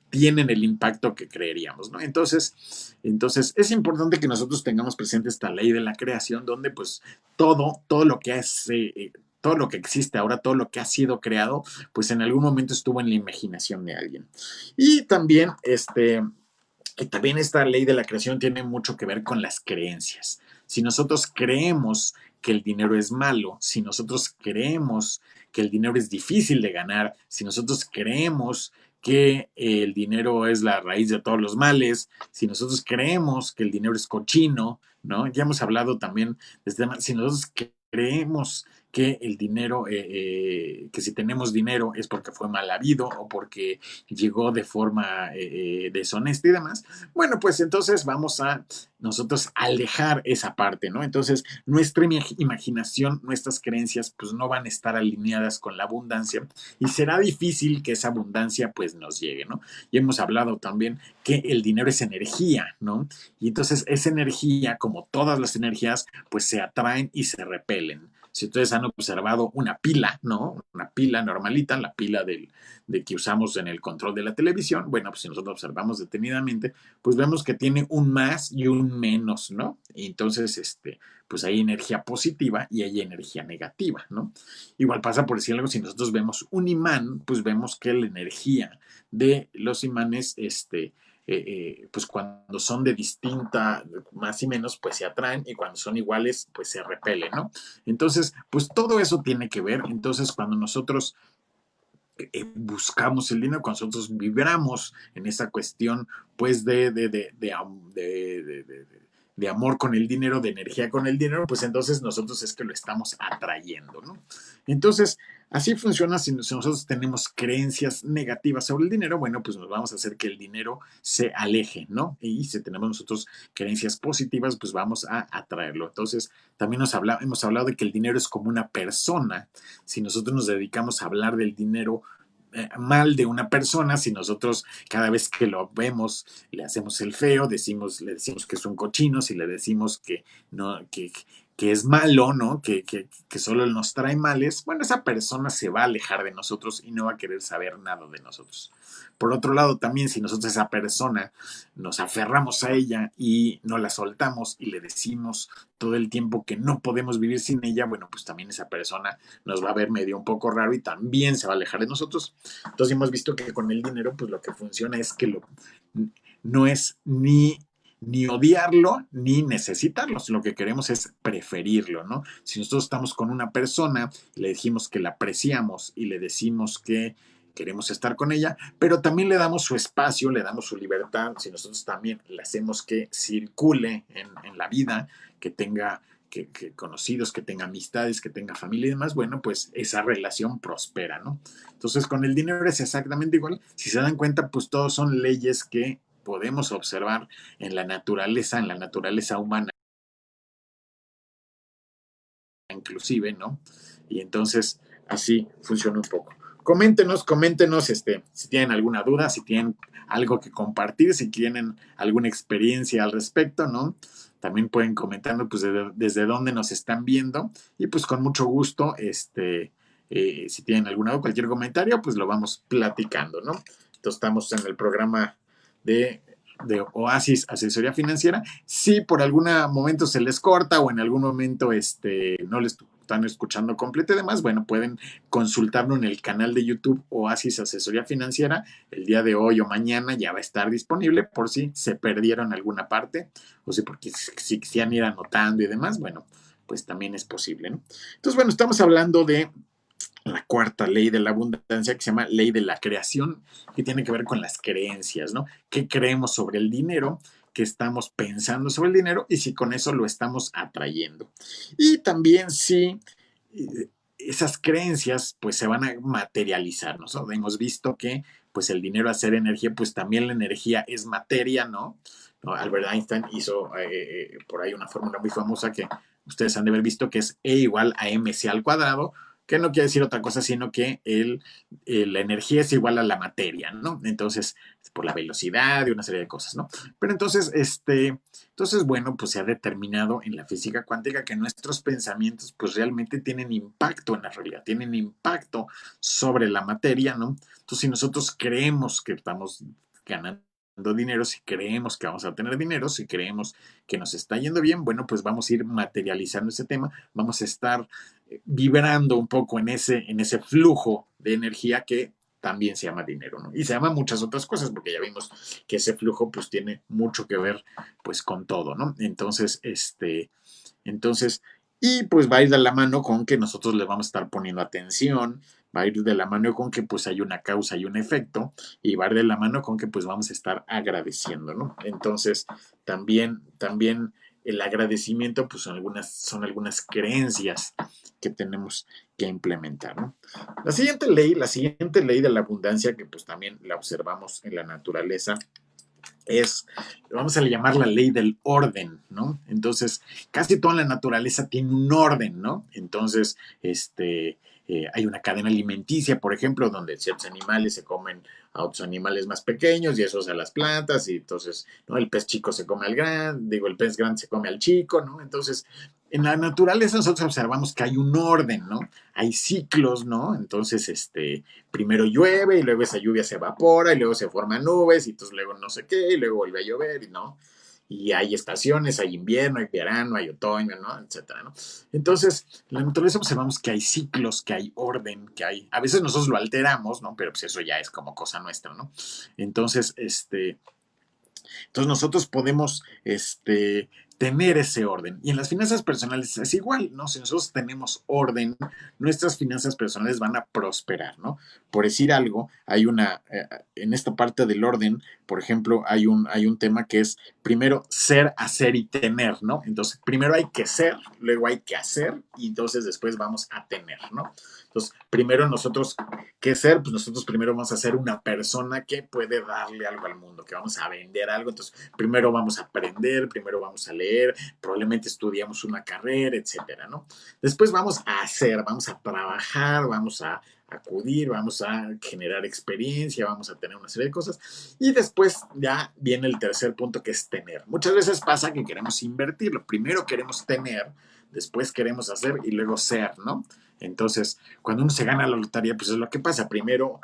tienen el impacto que creeríamos, ¿no? Entonces es importante que nosotros tengamos presente esta ley de la creación donde pues todo lo que hace todo lo que existe ahora, todo lo que ha sido creado, pues en algún momento estuvo en la imaginación de alguien. Y también esta ley de la creación tiene mucho que ver con las creencias. Si nosotros creemos que el dinero es malo, si nosotros creemos que el dinero es difícil de ganar, si nosotros creemos que el dinero es la raíz de todos los males, si nosotros creemos que el dinero es cochino, ¿no? Ya hemos hablado también de este tema, si nosotros creemos que el dinero, que si tenemos dinero es porque fue mal habido o porque llegó de forma deshonesta y demás, bueno, pues entonces vamos a nosotros alejar esa parte, ¿no? Entonces, nuestra imaginación, nuestras creencias, pues no van a estar alineadas con la abundancia y será difícil que esa abundancia, pues nos llegue, ¿no? Y hemos hablado también que el dinero es energía, ¿no? Y entonces esa energía, como todas las energías, pues se atraen y se repelen. Si ustedes han observado una pila, ¿no? Una pila normalita, la pila de que usamos en el control de la televisión, bueno, pues si nosotros observamos detenidamente, pues vemos que tiene un más y un menos, ¿no? Y entonces, pues hay energía positiva y hay energía negativa, ¿no? Igual pasa por decir algo, si nosotros vemos un imán, pues vemos que la energía de los imanes, pues cuando son de distinta, más y menos, pues se atraen y cuando son iguales, pues se repelen, ¿no? Entonces, pues todo eso tiene que ver. Entonces, cuando nosotros buscamos el dinero, cuando nosotros vibramos en esa cuestión, pues de de amor con el dinero, de energía con el dinero, pues entonces nosotros es que lo estamos atrayendo, ¿no? Entonces, así funciona si nosotros tenemos creencias negativas sobre el dinero, bueno, pues nos vamos a hacer que el dinero se aleje, ¿no? Y si tenemos nosotros creencias positivas, pues vamos a atraerlo. Entonces, también hemos hablado de que el dinero es como una persona. Si nosotros nos dedicamos a hablar del dinero mal de una persona, si nosotros cada vez que lo vemos le hacemos el feo, le decimos que es un cochino, si le decimos que no, que es malo, ¿no? Que solo nos trae males, bueno, esa persona se va a alejar de nosotros y no va a querer saber nada de nosotros. Por otro lado, también si nosotros a esa persona nos aferramos a ella y no la soltamos y le decimos todo el tiempo que no podemos vivir sin ella, bueno, pues también esa persona nos va a ver medio un poco raro y también se va a alejar de nosotros. Entonces hemos visto que con el dinero, pues lo que funciona es que no es ni odiarlo ni necesitarlo. Lo que queremos es preferirlo, ¿no? Si nosotros estamos con una persona, le dijimos que la apreciamos y le decimos que queremos estar con ella, pero también le damos su espacio, le damos su libertad, si nosotros también le hacemos que circule en la vida, que tenga conocidos, que tenga amistades, que tenga familia y demás, bueno, pues esa relación prospera, ¿no? Entonces, con el dinero es exactamente igual. Si se dan cuenta, pues todos son leyes que podemos observar en la naturaleza humana, inclusive, ¿no? Y entonces, así funciona un poco. Coméntenos, si tienen alguna duda, si tienen algo que compartir, si tienen alguna experiencia al respecto, ¿no? También pueden comentarnos, pues, desde dónde nos están viendo y, pues, con mucho gusto, si tienen alguna duda, cualquier comentario, pues, lo vamos platicando, ¿no? Entonces, estamos en el programa de, de Oasis Asesoría Financiera. Si por algún momento se les corta o en algún momento no les están escuchando completo y demás, bueno, pueden consultarlo en el canal de YouTube Oasis Asesoría Financiera. El día de hoy o mañana ya va a estar disponible por si se perdieron alguna parte o si porque si quisieran ir anotando y demás, bueno, pues también es posible, ¿no? Entonces, bueno, estamos hablando de la cuarta ley de la abundancia que se llama ley de la creación, que tiene que ver con las creencias, ¿no? ¿Qué creemos sobre el dinero? ¿Qué estamos pensando sobre el dinero? Y si con eso lo estamos atrayendo. Y también si esas creencias pues se van a materializar, ¿no? Hemos visto que pues el dinero a ser energía, pues también la energía es materia, ¿no? ¿No? Albert Einstein hizo por ahí una fórmula muy famosa que ustedes han de haber visto que es E igual a mc al cuadrado, que no quiere decir otra cosa, sino que la energía es igual a la materia, ¿no? Entonces, por la velocidad y una serie de cosas, ¿no? Pero entonces, bueno, pues se ha determinado en la física cuántica que nuestros pensamientos, pues realmente tienen impacto en la realidad, tienen impacto sobre la materia, ¿no? Entonces, si nosotros creemos que estamos ganando dinero, si creemos que vamos a tener dinero, si creemos que nos está yendo bien, bueno, pues vamos a ir materializando ese tema, vamos a estar vibrando un poco en ese flujo de energía que también se llama dinero, ¿no? Y se llama muchas otras cosas, porque ya vimos que ese flujo pues tiene mucho que ver pues con todo, ¿no? Entonces, y pues va a ir de la mano con que nosotros le vamos a estar poniendo atención, va a ir de la mano con que pues hay una causa y un efecto, y va a ir de la mano con que pues vamos a estar agradeciendo, ¿no? Entonces, también el agradecimiento pues son algunas creencias que tenemos que implementar, ¿no? La siguiente ley de la abundancia, que pues también la observamos en la naturaleza, vamos a llamar la ley del orden, ¿no? Entonces, casi toda la naturaleza tiene un orden, ¿no? Entonces, hay una cadena alimenticia, por ejemplo, donde ciertos animales se comen a otros animales más pequeños y esos a las plantas, y entonces, ¿no? El pez chico se come al grande, digo, el pez grande se come al chico, ¿no? Entonces, en la naturaleza nosotros observamos que hay un orden, ¿no? Hay ciclos, ¿no? Entonces, primero llueve y luego esa lluvia se evapora y luego se forman nubes y entonces luego no sé qué y luego vuelve a llover, ¿no? Y hay estaciones, hay invierno, hay verano, hay otoño, ¿no? Etcétera, ¿no? Entonces, en la naturaleza observamos que hay ciclos, que hay orden, a veces nosotros lo alteramos, ¿no? Pero pues eso ya es como cosa nuestra, ¿no? Entonces, entonces nosotros podemos tener ese orden. Y en las finanzas personales es igual, ¿no? Si nosotros tenemos orden, nuestras finanzas personales van a prosperar, ¿no? Por decir algo, en esta parte del orden, por ejemplo, hay un tema que es primero ser, hacer y tener, ¿no? Entonces, primero hay que ser, luego hay que hacer y entonces después vamos a tener, ¿no? Entonces, primero nosotros, ¿qué ser? Pues nosotros primero vamos a ser una persona que puede darle algo al mundo, que vamos a vender algo. Entonces, primero vamos a aprender, primero vamos a leer, probablemente estudiamos una carrera, etcétera, ¿no? Después vamos a hacer, vamos a trabajar, vamos a acudir, vamos a generar experiencia, vamos a tener una serie de cosas y después ya viene el tercer punto que es tener. Muchas veces pasa que queremos invertirlo, primero queremos tener, después queremos hacer y luego ser, ¿no? Entonces, cuando uno se gana la lotería, pues es lo que pasa. Primero,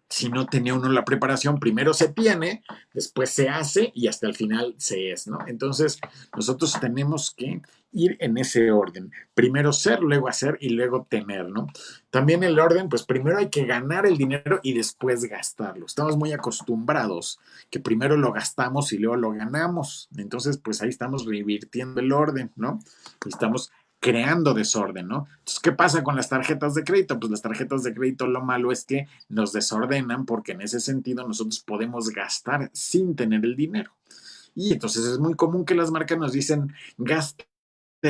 si no tenía uno la preparación, primero se tiene, después se hace y hasta el final se es, ¿no? Entonces, nosotros tenemos que ir en ese orden. Primero ser, luego hacer y luego tener, ¿no? También el orden, pues primero hay que ganar el dinero y después gastarlo. Estamos muy acostumbrados que primero lo gastamos y luego lo ganamos. Entonces, pues ahí estamos revirtiendo el orden, ¿no? Y estamos creando desorden, ¿no? Entonces, ¿qué pasa con las tarjetas de crédito? Pues las tarjetas de crédito lo malo es que nos desordenan porque en ese sentido nosotros podemos gastar sin tener el dinero. Y entonces es muy común que las marcas nos dicen gaste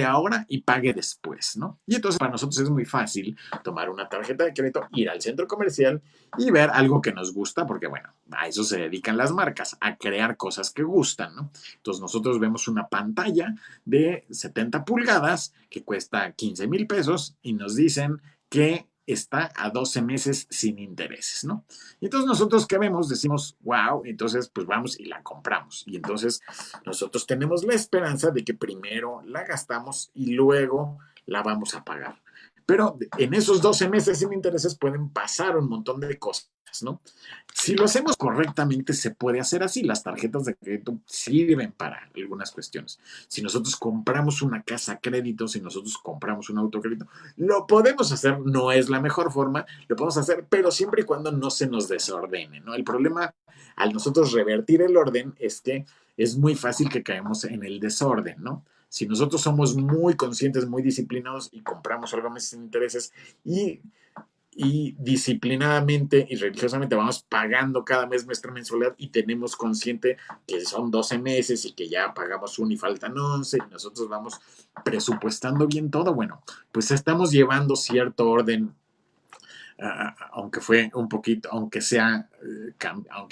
ahora y pague después, ¿no? Y entonces para nosotros es muy fácil tomar una tarjeta de crédito, ir al centro comercial y ver algo que nos gusta, porque bueno, a eso se dedican las marcas, a crear cosas que gustan, ¿no? Entonces nosotros vemos una pantalla de 70 pulgadas que cuesta 15,000 pesos y nos dicen que está a 12 meses sin intereses, ¿no? Y entonces nosotros qué vemos, decimos, wow, entonces pues vamos y la compramos. Y entonces nosotros tenemos la esperanza de que primero la gastamos y luego la vamos a pagar. Pero en esos 12 meses sin intereses pueden pasar un montón de cosas, ¿no? Si lo hacemos correctamente, se puede hacer así. Las tarjetas de crédito sirven para algunas cuestiones. Si nosotros compramos una casa a crédito, si nosotros compramos un auto a crédito, lo podemos hacer, no es la mejor forma, lo podemos hacer, pero siempre y cuando no se nos desordene, ¿no? El problema al nosotros revertir el orden es que es muy fácil que caemos en el desorden, ¿no? Si nosotros somos muy conscientes, muy disciplinados y compramos algo más sin intereses y disciplinadamente y religiosamente vamos pagando cada mes nuestra mensualidad y tenemos consciente que son 12 meses y que ya pagamos uno y faltan 11 y nosotros vamos presupuestando bien todo, bueno, pues estamos llevando cierto orden, aunque fue un poquito, aunque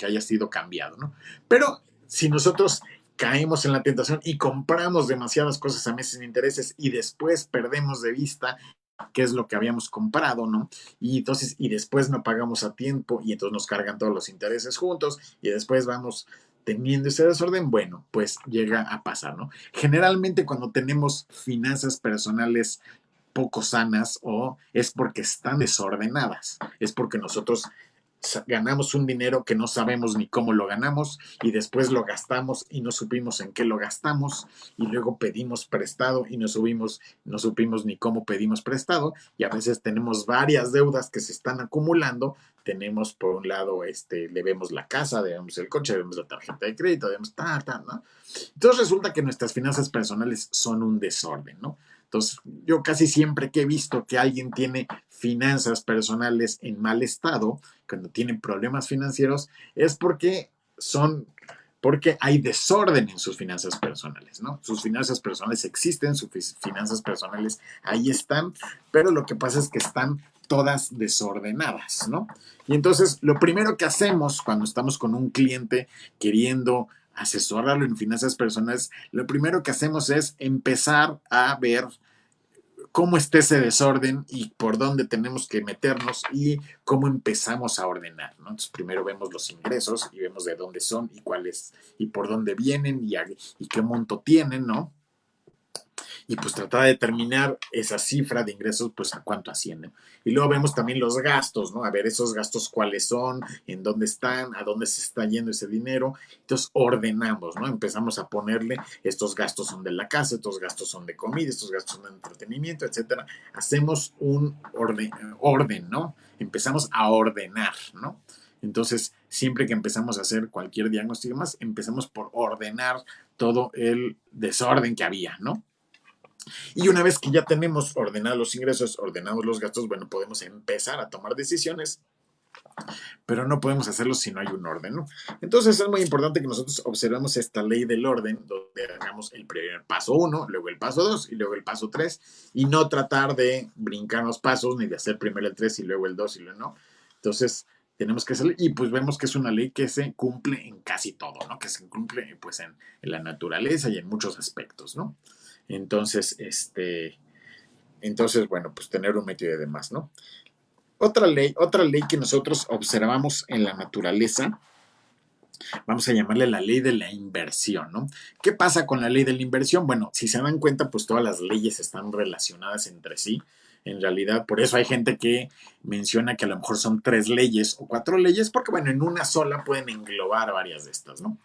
haya sido cambiado, ¿no? Pero si nosotros caemos en la tentación y compramos demasiadas cosas a meses sin intereses y después perdemos de vista qué es lo que habíamos comprado, ¿no? Y entonces, y después no pagamos a tiempo y entonces nos cargan todos los intereses juntos y después vamos teniendo ese desorden, bueno, pues llega a pasar, ¿no? Generalmente cuando tenemos finanzas personales poco sanas o es porque están desordenadas, es porque nosotros ganamos un dinero que no sabemos ni cómo lo ganamos y después lo gastamos y no supimos en qué lo gastamos y luego pedimos prestado y no supimos ni cómo pedimos prestado y a veces tenemos varias deudas que se están acumulando. Tenemos por un lado, debemos la casa, debemos el coche, debemos la tarjeta de crédito, debemos ¿no? Entonces resulta que nuestras finanzas personales son un desorden, ¿no? Entonces, yo casi siempre que he visto que alguien tiene finanzas personales en mal estado, cuando tienen problemas financieros, es porque hay desorden en sus finanzas personales, ¿no? Sus finanzas personales existen, sus finanzas personales ahí están, pero lo que pasa es que están todas desordenadas, ¿no? Y entonces, lo primero que hacemos cuando estamos con un cliente queriendo asesorarlo en finanzas personales, lo primero que hacemos es empezar a ver cómo está ese desorden y por dónde tenemos que meternos y cómo empezamos a ordenar, ¿no? Entonces, primero vemos los ingresos y vemos de dónde son y cuáles y por dónde vienen y qué monto tienen, ¿no? Y pues tratar de determinar esa cifra de ingresos, pues a cuánto ascienden. Y luego vemos también los gastos, ¿no? A ver esos gastos cuáles son, en dónde están, a dónde se está yendo ese dinero. Entonces ordenamos, ¿no? Empezamos a ponerle, estos gastos son de la casa, estos gastos son de comida, estos gastos son de entretenimiento, etcétera. Hacemos un orden, ¿no? Empezamos a ordenar, ¿no? Entonces, siempre que empezamos a hacer cualquier diagnóstico más, empezamos por ordenar todo el desorden que había, ¿no? Y una vez que ya tenemos ordenados los ingresos, ordenados los gastos, bueno, podemos empezar a tomar decisiones, pero no podemos hacerlo si no hay un orden, ¿no? Entonces es muy importante que nosotros observemos esta ley del orden, donde hagamos el primer paso 1, luego el paso 2 y luego el paso 3, y no tratar de brincar los pasos, ni de hacer primero el 3 y luego el 2 y luego no. Entonces tenemos que hacerlo, y pues vemos que es una ley que se cumple en casi todo, ¿no? Que se cumple pues en la naturaleza y en muchos aspectos, ¿no? Entonces, bueno, pues tener un método y demás, ¿no? Otra ley que nosotros observamos en la naturaleza, vamos a llamarle la ley de la inversión, ¿no? ¿Qué pasa con la ley de la inversión? Bueno, si se dan cuenta, pues todas las leyes están relacionadas entre sí. En realidad, por eso hay gente que menciona que a lo mejor son 3 leyes o 4 leyes, porque bueno, en una sola pueden englobar varias de estas, ¿no?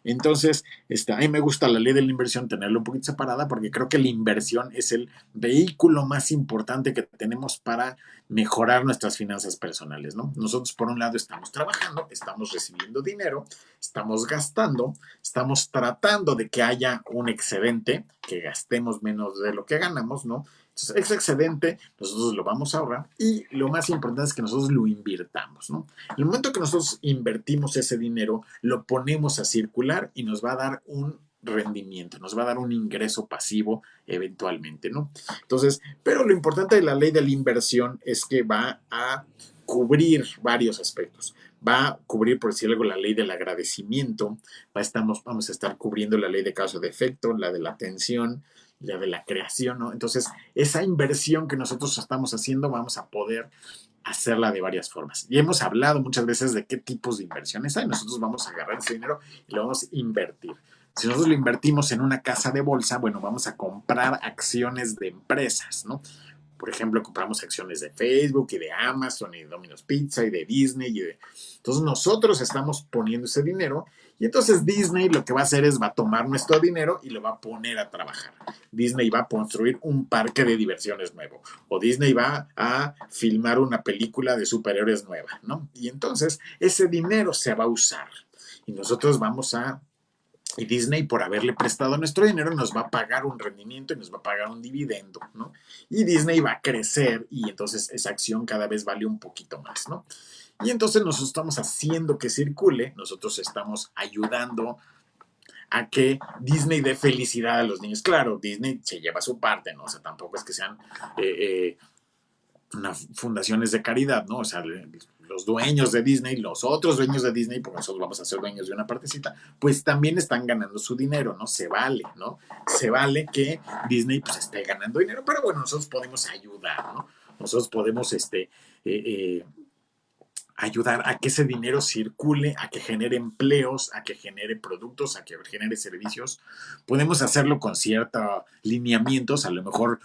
Entonces, a mí me gusta la ley de la inversión, tenerla un poquito separada, porque creo que la inversión es el vehículo más importante que tenemos para mejorar nuestras finanzas personales, ¿no? Nosotros, por un lado, estamos trabajando, estamos recibiendo dinero, estamos gastando, estamos tratando de que haya un excedente, que gastemos menos de lo que ganamos, ¿no? Entonces, ese excedente nosotros lo vamos a ahorrar, y lo más importante es que nosotros lo invirtamos, ¿no? En el momento que nosotros invertimos ese dinero, lo ponemos a circular y nos va a dar un rendimiento, nos va a dar un ingreso pasivo eventualmente, ¿no? Entonces, pero lo importante de la ley de la inversión es que va a cubrir varios aspectos. Va a cubrir, por decir algo, la ley del agradecimiento, vamos a estar cubriendo la ley de causa de efecto, la de la atención, la de la creación, ¿no? Entonces, esa inversión que nosotros estamos haciendo, vamos a poder hacerla de varias formas. Y hemos hablado muchas veces de qué tipos de inversiones hay. Nosotros vamos a agarrar ese dinero y lo vamos a invertir. Si nosotros lo invertimos en una casa de bolsa, bueno, vamos a comprar acciones de empresas, ¿no? Por ejemplo, compramos acciones de Facebook y de Amazon y de Domino's Pizza y de Disney. Entonces nosotros estamos poniendo ese dinero, y entonces Disney lo que va a hacer es va a tomar nuestro dinero y lo va a poner a trabajar. Disney va a construir un parque de diversiones nuevo, o Disney va a filmar una película de superhéroes nueva, ¿no? Y entonces ese dinero se va a usar, y nosotros vamos a y Disney, por haberle prestado nuestro dinero, nos va a pagar un rendimiento y nos va a pagar un dividendo, ¿no? Y Disney va a crecer, y entonces esa acción cada vez vale un poquito más, ¿no? Y entonces nosotros estamos haciendo que circule, nosotros estamos ayudando a que Disney dé felicidad a los niños. Claro, Disney se lleva su parte, ¿no? O sea, tampoco es que sean fundaciones de caridad, ¿no? O sea, los dueños de Disney, los otros dueños de Disney, porque nosotros vamos a ser dueños de una partecita, pues también están ganando su dinero, ¿no? Se vale, ¿no? Se vale que Disney pues esté ganando dinero, pero bueno, nosotros podemos ayudar, ¿no? Nosotros podemos ayudar a que ese dinero circule, a que genere empleos, a que genere productos, a que genere servicios. Podemos hacerlo con ciertos lineamientos, a lo mejor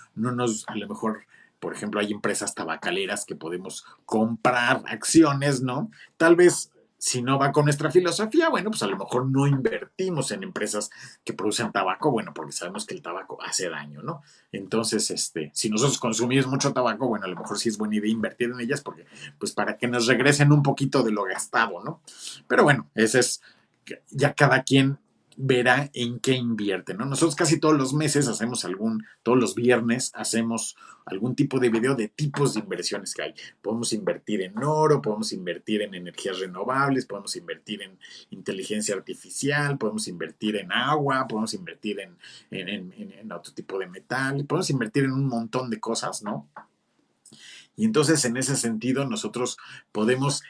por ejemplo, hay empresas tabacaleras que podemos comprar acciones, ¿no? Tal vez si no va con nuestra filosofía, bueno, pues a lo mejor no invertimos en empresas que producen tabaco, bueno, porque sabemos que el tabaco hace daño, ¿no? Entonces, si nosotros consumimos mucho tabaco, bueno, a lo mejor sí es buena idea invertir en ellas, porque, pues, para que nos regresen un poquito de lo gastado, ¿no? Pero bueno, ese es, ya cada quien verá en qué invierte, ¿no? Nosotros casi todos los meses todos los viernes hacemos algún tipo de video de tipos de inversiones que hay. Podemos invertir en oro, podemos invertir en energías renovables, podemos invertir en inteligencia artificial, podemos invertir en agua, podemos invertir en otro tipo de metal, podemos invertir en un montón de cosas, ¿no? Y entonces, en ese sentido, nosotros podemos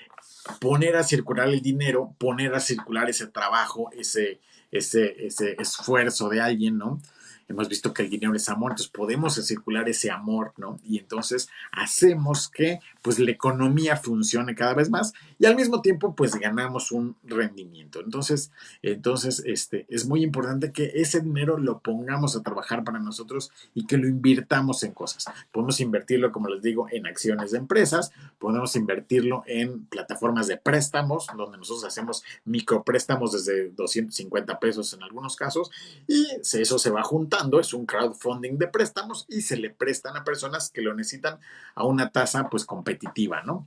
poner a circular el dinero, poner a circular ese trabajo, ese esfuerzo de alguien, ¿no? Hemos visto que el dinero es amor, entonces podemos circular ese amor, ¿no? Y entonces hacemos que pues la economía funcione cada vez más, y al mismo tiempo pues ganamos un rendimiento. Entonces es muy importante que ese dinero lo pongamos a trabajar para nosotros y que lo invirtamos en cosas. Podemos invertirlo, como les digo, en acciones de empresas, podemos invertirlo en plataformas de préstamos, donde nosotros hacemos micropréstamos desde 250 pesos en algunos casos, y eso se va juntando, es un crowdfunding de préstamos, y se le prestan a personas que lo necesitan a una tasa pues competitiva, ¿no?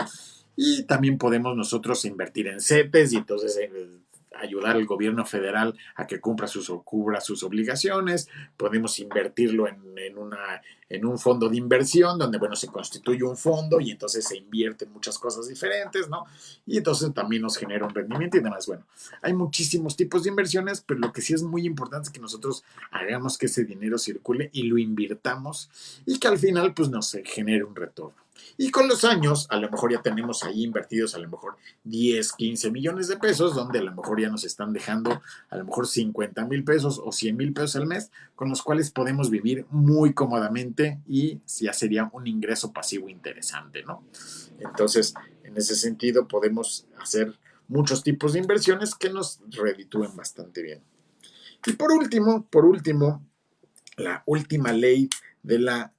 Y también podemos nosotros invertir en CETES y entonces ayudar al gobierno federal a que cubra sus obligaciones. Podemos invertirlo en un fondo de inversión donde, bueno, se constituye un fondo y entonces se invierte en muchas cosas diferentes, ¿no? Y entonces también nos genera un rendimiento y demás. Bueno, hay muchísimos tipos de inversiones, pero lo que sí es muy importante es que nosotros hagamos que ese dinero circule y lo invirtamos y que al final pues nos genere un retorno. Y con los años, a lo mejor ya tenemos ahí invertidos a lo mejor 10, 15 millones de pesos, donde a lo mejor ya nos están dejando a lo mejor 50,000 pesos o 100,000 pesos al mes, con los cuales podemos vivir muy cómodamente y ya sería un ingreso pasivo interesante, ¿no? Entonces, en ese sentido, podemos hacer muchos tipos de inversiones que nos reditúen bastante bien. Y por último, la última ley de la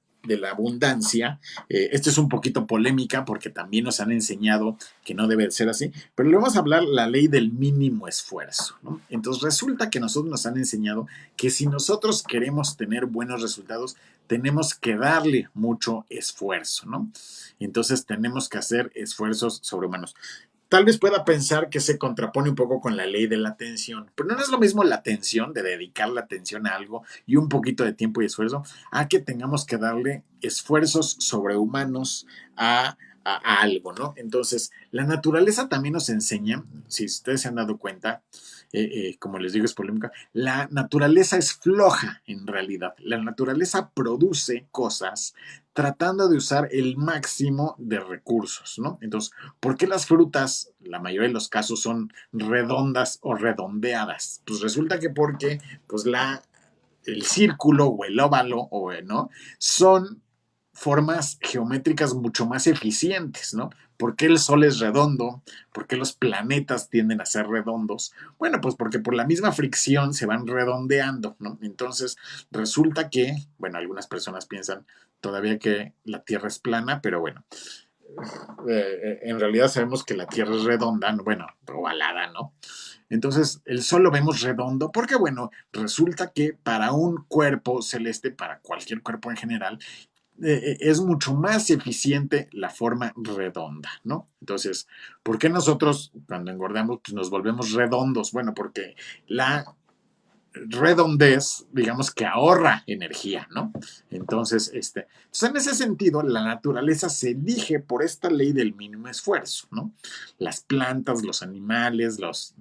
abundancia. Esto es un poquito polémica porque también nos han enseñado que no debe ser así, pero le vamos a hablar la ley del mínimo esfuerzo, ¿no? Entonces resulta que nosotros nos han enseñado que si nosotros queremos tener buenos resultados, tenemos que darle mucho esfuerzo, ¿no? Entonces tenemos que hacer esfuerzos sobrehumanos. Tal vez pueda pensar que se contrapone un poco con la ley de la atención, pero no es lo mismo la atención, de dedicar la atención a algo y un poquito de tiempo y esfuerzo, a que tengamos que darle esfuerzos sobrehumanos a algo, ¿no? Entonces, la naturaleza también nos enseña, si ustedes se han dado cuenta, como les digo, es polémica, la naturaleza es floja en realidad. La naturaleza produce cosas tratando de usar el máximo de recursos, ¿no? Entonces, ¿por qué las frutas, la mayoría de los casos, son redondas o redondeadas? Pues resulta que porque pues el círculo o el óvalo, ¿no? Son formas geométricas mucho más eficientes, ¿no? ¿Por qué el Sol es redondo? ¿Por qué los planetas tienden a ser redondos? Bueno, pues porque por la misma fricción se van redondeando, ¿no? Entonces, resulta que, bueno, algunas personas piensan todavía que la Tierra es plana, pero bueno, en realidad sabemos que la Tierra es redonda, bueno, ovalada, ¿no? Entonces, el Sol lo vemos redondo porque, bueno, resulta que para un cuerpo celeste, para cualquier cuerpo en general, es mucho más eficiente la forma redonda, ¿no? Entonces, ¿por qué nosotros cuando engordamos pues nos volvemos redondos? Bueno, porque la redondez, digamos que ahorra energía, ¿no? Entonces, en ese sentido, la naturaleza se elige por esta ley del mínimo esfuerzo, ¿no? Las plantas, los animales, las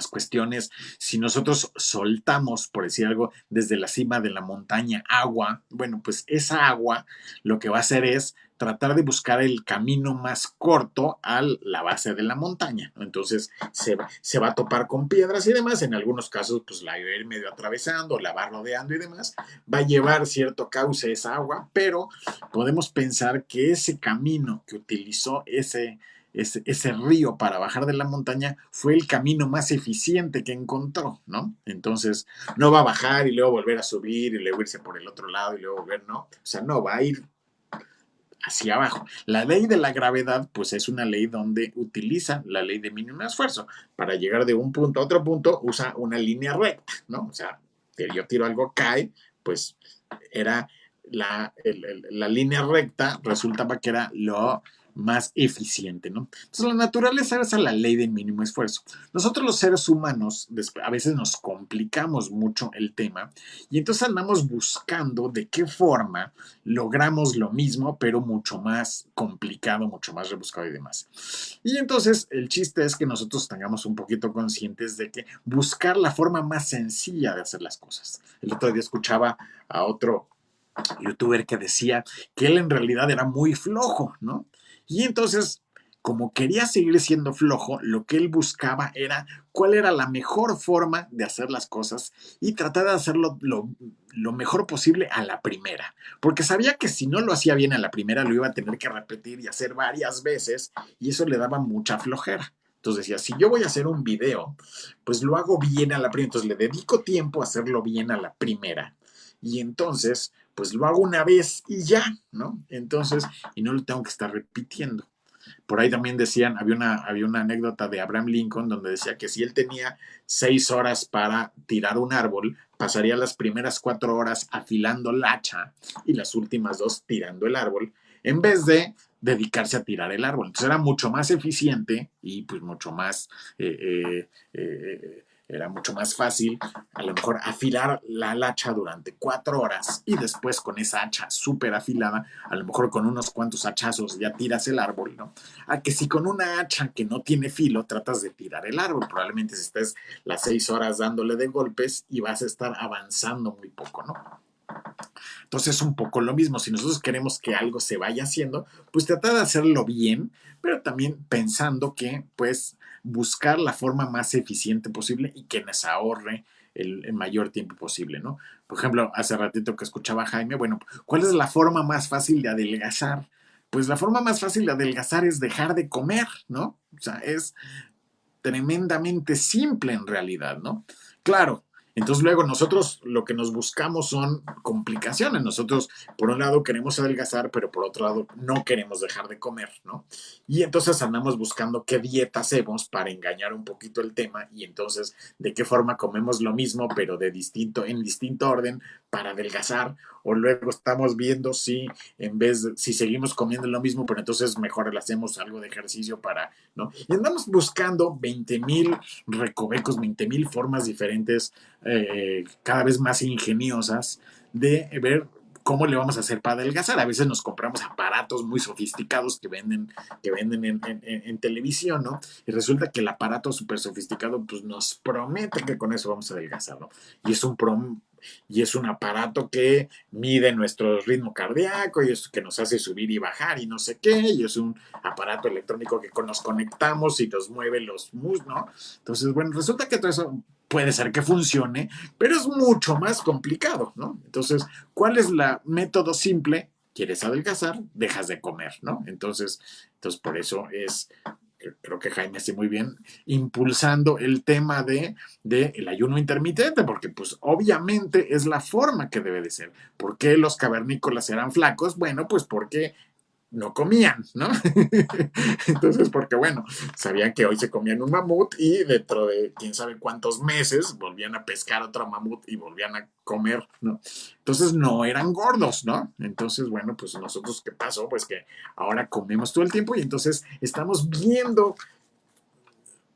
cuestiones, si nosotros soltamos, por decir algo, desde la cima de la montaña agua, bueno, pues esa agua lo que va a hacer es tratar de buscar el camino más corto a la base de la montaña, ¿no? Entonces se va a topar con piedras y demás, en algunos casos pues la va a ir medio atravesando, la va rodeando y demás, va a llevar cierto cauce esa agua, pero podemos pensar que ese camino que utilizó ese río para bajar de la montaña fue el camino más eficiente que encontró, ¿no? Entonces, no va a bajar y luego volver a subir y luego irse por el otro lado y luego volver, ¿no? O sea, no, va a ir hacia abajo. La ley de la gravedad, pues es una ley donde utiliza la ley de mínimo esfuerzo. Para llegar de un punto a otro punto, usa una línea recta, ¿no? O sea, que yo tiro algo, cae, pues era la línea recta, resultaba que era lo más eficiente, ¿no? Entonces la naturaleza es la ley del mínimo esfuerzo. Nosotros los seres humanos a veces nos complicamos mucho el tema y entonces andamos buscando de qué forma logramos lo mismo, pero mucho más complicado, mucho más rebuscado y demás. Y entonces el chiste es que nosotros tengamos un poquito conscientes de que buscar la forma más sencilla de hacer las cosas. El otro día escuchaba a otro youtuber que decía que él en realidad era muy flojo, ¿no? Y entonces, como quería seguir siendo flojo, lo que él buscaba era cuál era la mejor forma de hacer las cosas y tratar de hacerlo lo mejor posible a la primera. Porque sabía que si no lo hacía bien a la primera, lo iba a tener que repetir y hacer varias veces y eso le daba mucha flojera. Entonces decía, si yo voy a hacer un video, pues lo hago bien a la primera. Entonces le dedico tiempo a hacerlo bien a la primera. Y entonces, pues lo hago una vez y ya, ¿no? Entonces, y no lo tengo que estar repitiendo. Por ahí también decían, había una anécdota de Abraham Lincoln donde decía que si él tenía 6 horas para tirar un árbol, pasaría las primeras 4 horas afilando la hacha y las últimas 2 tirando el árbol. en vez de dedicarse a tirar el árbol. Entonces era mucho más eficiente y pues mucho más, era mucho más fácil a lo mejor afilar la hacha durante 4 horas y después con esa hacha súper afilada, a lo mejor con unos cuantos hachazos ya tiras el árbol, ¿no? A que si con una hacha que no tiene filo tratas de tirar el árbol, probablemente estés las 6 horas dándole de golpes y vas a estar avanzando muy poco, ¿no? Entonces es un poco lo mismo. Si nosotros queremos que algo se vaya haciendo, pues tratar de hacerlo bien, pero también pensando que, pues, buscar la forma más eficiente posible y que nos ahorre el mayor tiempo posible, ¿no? Por ejemplo, hace ratito que escuchaba a Jaime, bueno, ¿cuál es la forma más fácil de adelgazar? Pues la forma más fácil de adelgazar es dejar de comer, ¿no? O sea, es tremendamente simple en realidad, ¿no? Claro, entonces luego nosotros lo que nos buscamos son complicaciones. Nosotros, por un lado, queremos adelgazar, pero por otro lado, no queremos dejar de comer, ¿no? Y entonces andamos buscando qué dieta hacemos para engañar un poquito el tema y entonces de qué forma comemos lo mismo, pero en distinto orden para adelgazar. O luego estamos viendo si seguimos comiendo lo mismo, pero entonces mejor le hacemos algo de ejercicio para, ¿no? Y andamos buscando 20,000 recovecos, 20,000 formas diferentes, cada vez más ingeniosas, de ver cómo le vamos a hacer para adelgazar. A veces nos compramos aparatos muy sofisticados que venden en televisión, ¿no? Y resulta que el aparato súper sofisticado pues nos promete que con eso vamos a adelgazar, ¿no? Y es un y es un aparato que mide nuestro ritmo cardíaco y es que nos hace subir y bajar y no sé qué, y es un aparato electrónico que nos conectamos y nos mueve los músculos, ¿no? Entonces, bueno, resulta que todo eso puede ser que funcione, pero es mucho más complicado, ¿no? Entonces, ¿cuál es el método simple? ¿Quieres adelgazar? Dejas de comer, ¿no? Entonces por eso creo que Jaime hace muy bien impulsando el tema de el ayuno intermitente, porque pues obviamente es la forma que debe de ser. ¿Por qué los cavernícolas eran flacos? Bueno, pues porque no comían, ¿no? Entonces, porque bueno, sabían que hoy se comían un mamut y dentro de quién sabe cuántos meses volvían a pescar otro mamut y volvían a comer, ¿no? Entonces no eran gordos, ¿no? Entonces, bueno, pues nosotros, ¿qué pasó? Pues que ahora comemos todo el tiempo y entonces estamos viendo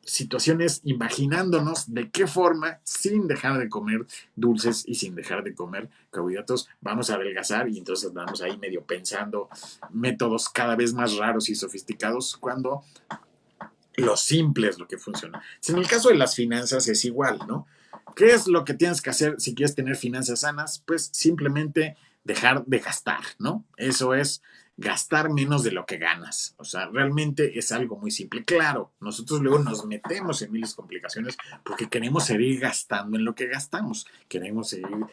situaciones imaginándonos de qué forma, sin dejar de comer dulces y sin dejar de comer carbohidratos, vamos a adelgazar y entonces vamos ahí medio pensando métodos cada vez más raros y sofisticados cuando lo simple es lo que funciona. Si en el caso de las finanzas es igual, ¿no? ¿Qué es lo que tienes que hacer si quieres tener finanzas sanas? Pues simplemente dejar de gastar, ¿no? Eso es gastar menos de lo que ganas. O sea, realmente es algo muy simple. Claro, nosotros luego nos metemos en miles de complicaciones porque queremos seguir gastando en lo que gastamos. Queremos seguir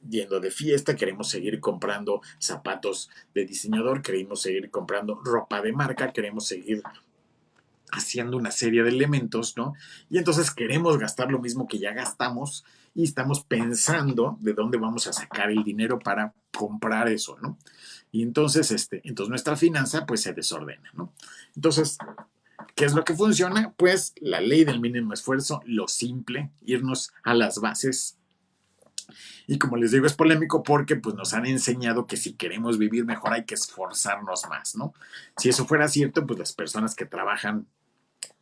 yendo de fiesta, queremos seguir comprando zapatos de diseñador, queremos seguir comprando ropa de marca, queremos seguir haciendo una serie de elementos, ¿no? Y entonces queremos gastar lo mismo que ya gastamos y estamos pensando de dónde vamos a sacar el dinero para comprar eso, ¿no? Y entonces nuestra finanza pues se desordena, ¿no? Entonces, ¿qué es lo que funciona? Pues la ley del mínimo esfuerzo, lo simple, irnos a las bases. Y como les digo, es polémico porque pues nos han enseñado que si queremos vivir mejor hay que esforzarnos más, ¿no? Si eso fuera cierto, pues las personas que trabajan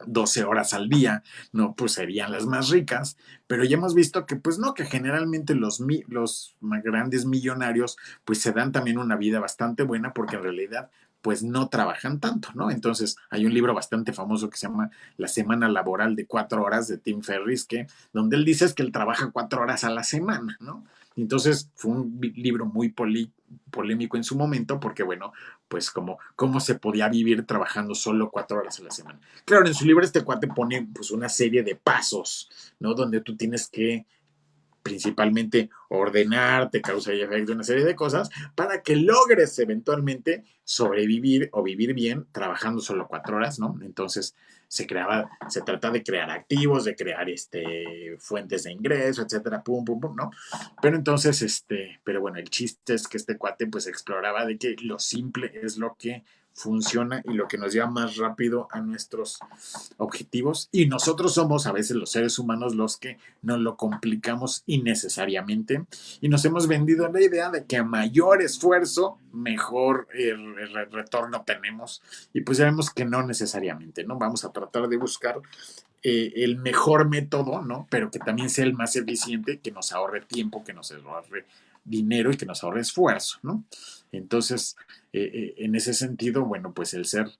12 horas al día, ¿no? Pues serían las más ricas, pero ya hemos visto que pues no, que generalmente los grandes millonarios pues se dan también una vida bastante buena porque en realidad pues no trabajan tanto, ¿no? Entonces hay un libro bastante famoso que se llama La semana laboral de 4 horas de Tim Ferriss, donde él dice que él trabaja 4 horas a la semana, ¿no? Entonces fue un libro muy polémico en su momento porque, bueno, pues como cómo se podía vivir trabajando solo 4 horas a la semana. Claro, en su libro este cuate pone pues una serie de pasos, ¿no? Donde tú tienes que principalmente ordenarte, causa y efecto, una serie de cosas para que logres eventualmente sobrevivir o vivir bien trabajando solo 4 horas, ¿no? Entonces se trata de crear activos, de crear fuentes de ingreso, etcétera, pum, pum, pum, ¿no? Pero entonces, pero bueno, el chiste es que este cuate pues exploraba de que lo simple es lo que funciona y lo que nos lleva más rápido a nuestros objetivos. Y nosotros somos a veces los seres humanos los que nos lo complicamos innecesariamente y nos hemos vendido la idea de que a mayor esfuerzo, mejor retorno tenemos. Y pues ya vemos que no necesariamente, ¿no? Vamos a tratar de buscar el mejor método, ¿no? Pero que también sea el más eficiente, que nos ahorre tiempo, que nos ahorre dinero y que nos ahorre esfuerzo, ¿no? Entonces, en ese sentido, bueno, pues el ser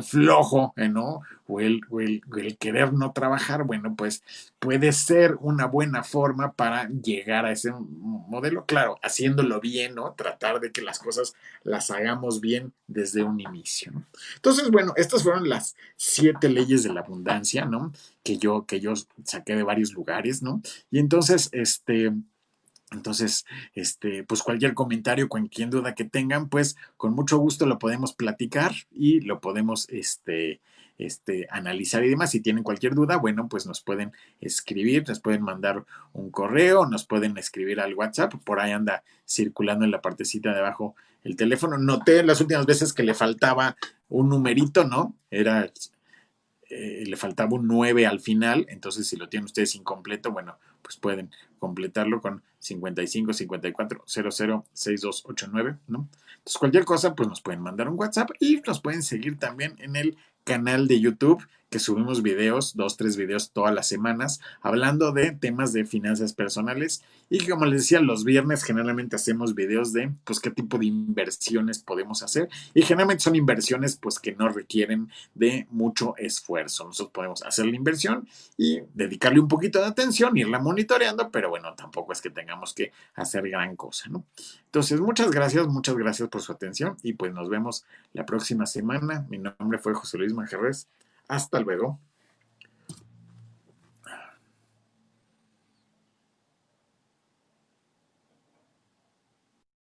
flojo, ¿no? O el querer no trabajar, bueno, pues puede ser una buena forma para llegar a ese modelo, claro, haciéndolo bien, ¿no? Tratar de que las cosas las hagamos bien desde un inicio, ¿no? Entonces, bueno, estas fueron las 7 leyes de la abundancia, ¿no? Que yo saqué de varios lugares, ¿no? Y pues cualquier comentario, cualquier duda que tengan, pues con mucho gusto lo podemos platicar y lo podemos, analizar y demás. Si tienen cualquier duda, bueno, pues nos pueden escribir, nos pueden mandar un correo, nos pueden escribir al WhatsApp, por ahí anda circulando en la partecita de abajo el teléfono. Noté las últimas veces que le faltaba un numerito, ¿no? Le faltaba un 9 al final, entonces si lo tienen ustedes incompleto, bueno, pues pueden completarlo con 55 54 00 6289, ¿no? Entonces cualquier cosa, pues nos pueden mandar un WhatsApp y nos pueden seguir también en el canal de YouTube, que subimos videos, 2, 3 videos todas las semanas, hablando de temas de finanzas personales. Y como les decía, los viernes generalmente hacemos videos de, pues, qué tipo de inversiones podemos hacer. Y generalmente son inversiones, pues, que no requieren de mucho esfuerzo. Nosotros podemos hacer la inversión y dedicarle un poquito de atención, irla monitoreando, pero bueno, tampoco es que tengamos que hacer gran cosa, ¿no? Entonces, muchas gracias por su atención y pues nos vemos la próxima semana. Mi nombre fue José Luis Manjarres. Hasta luego.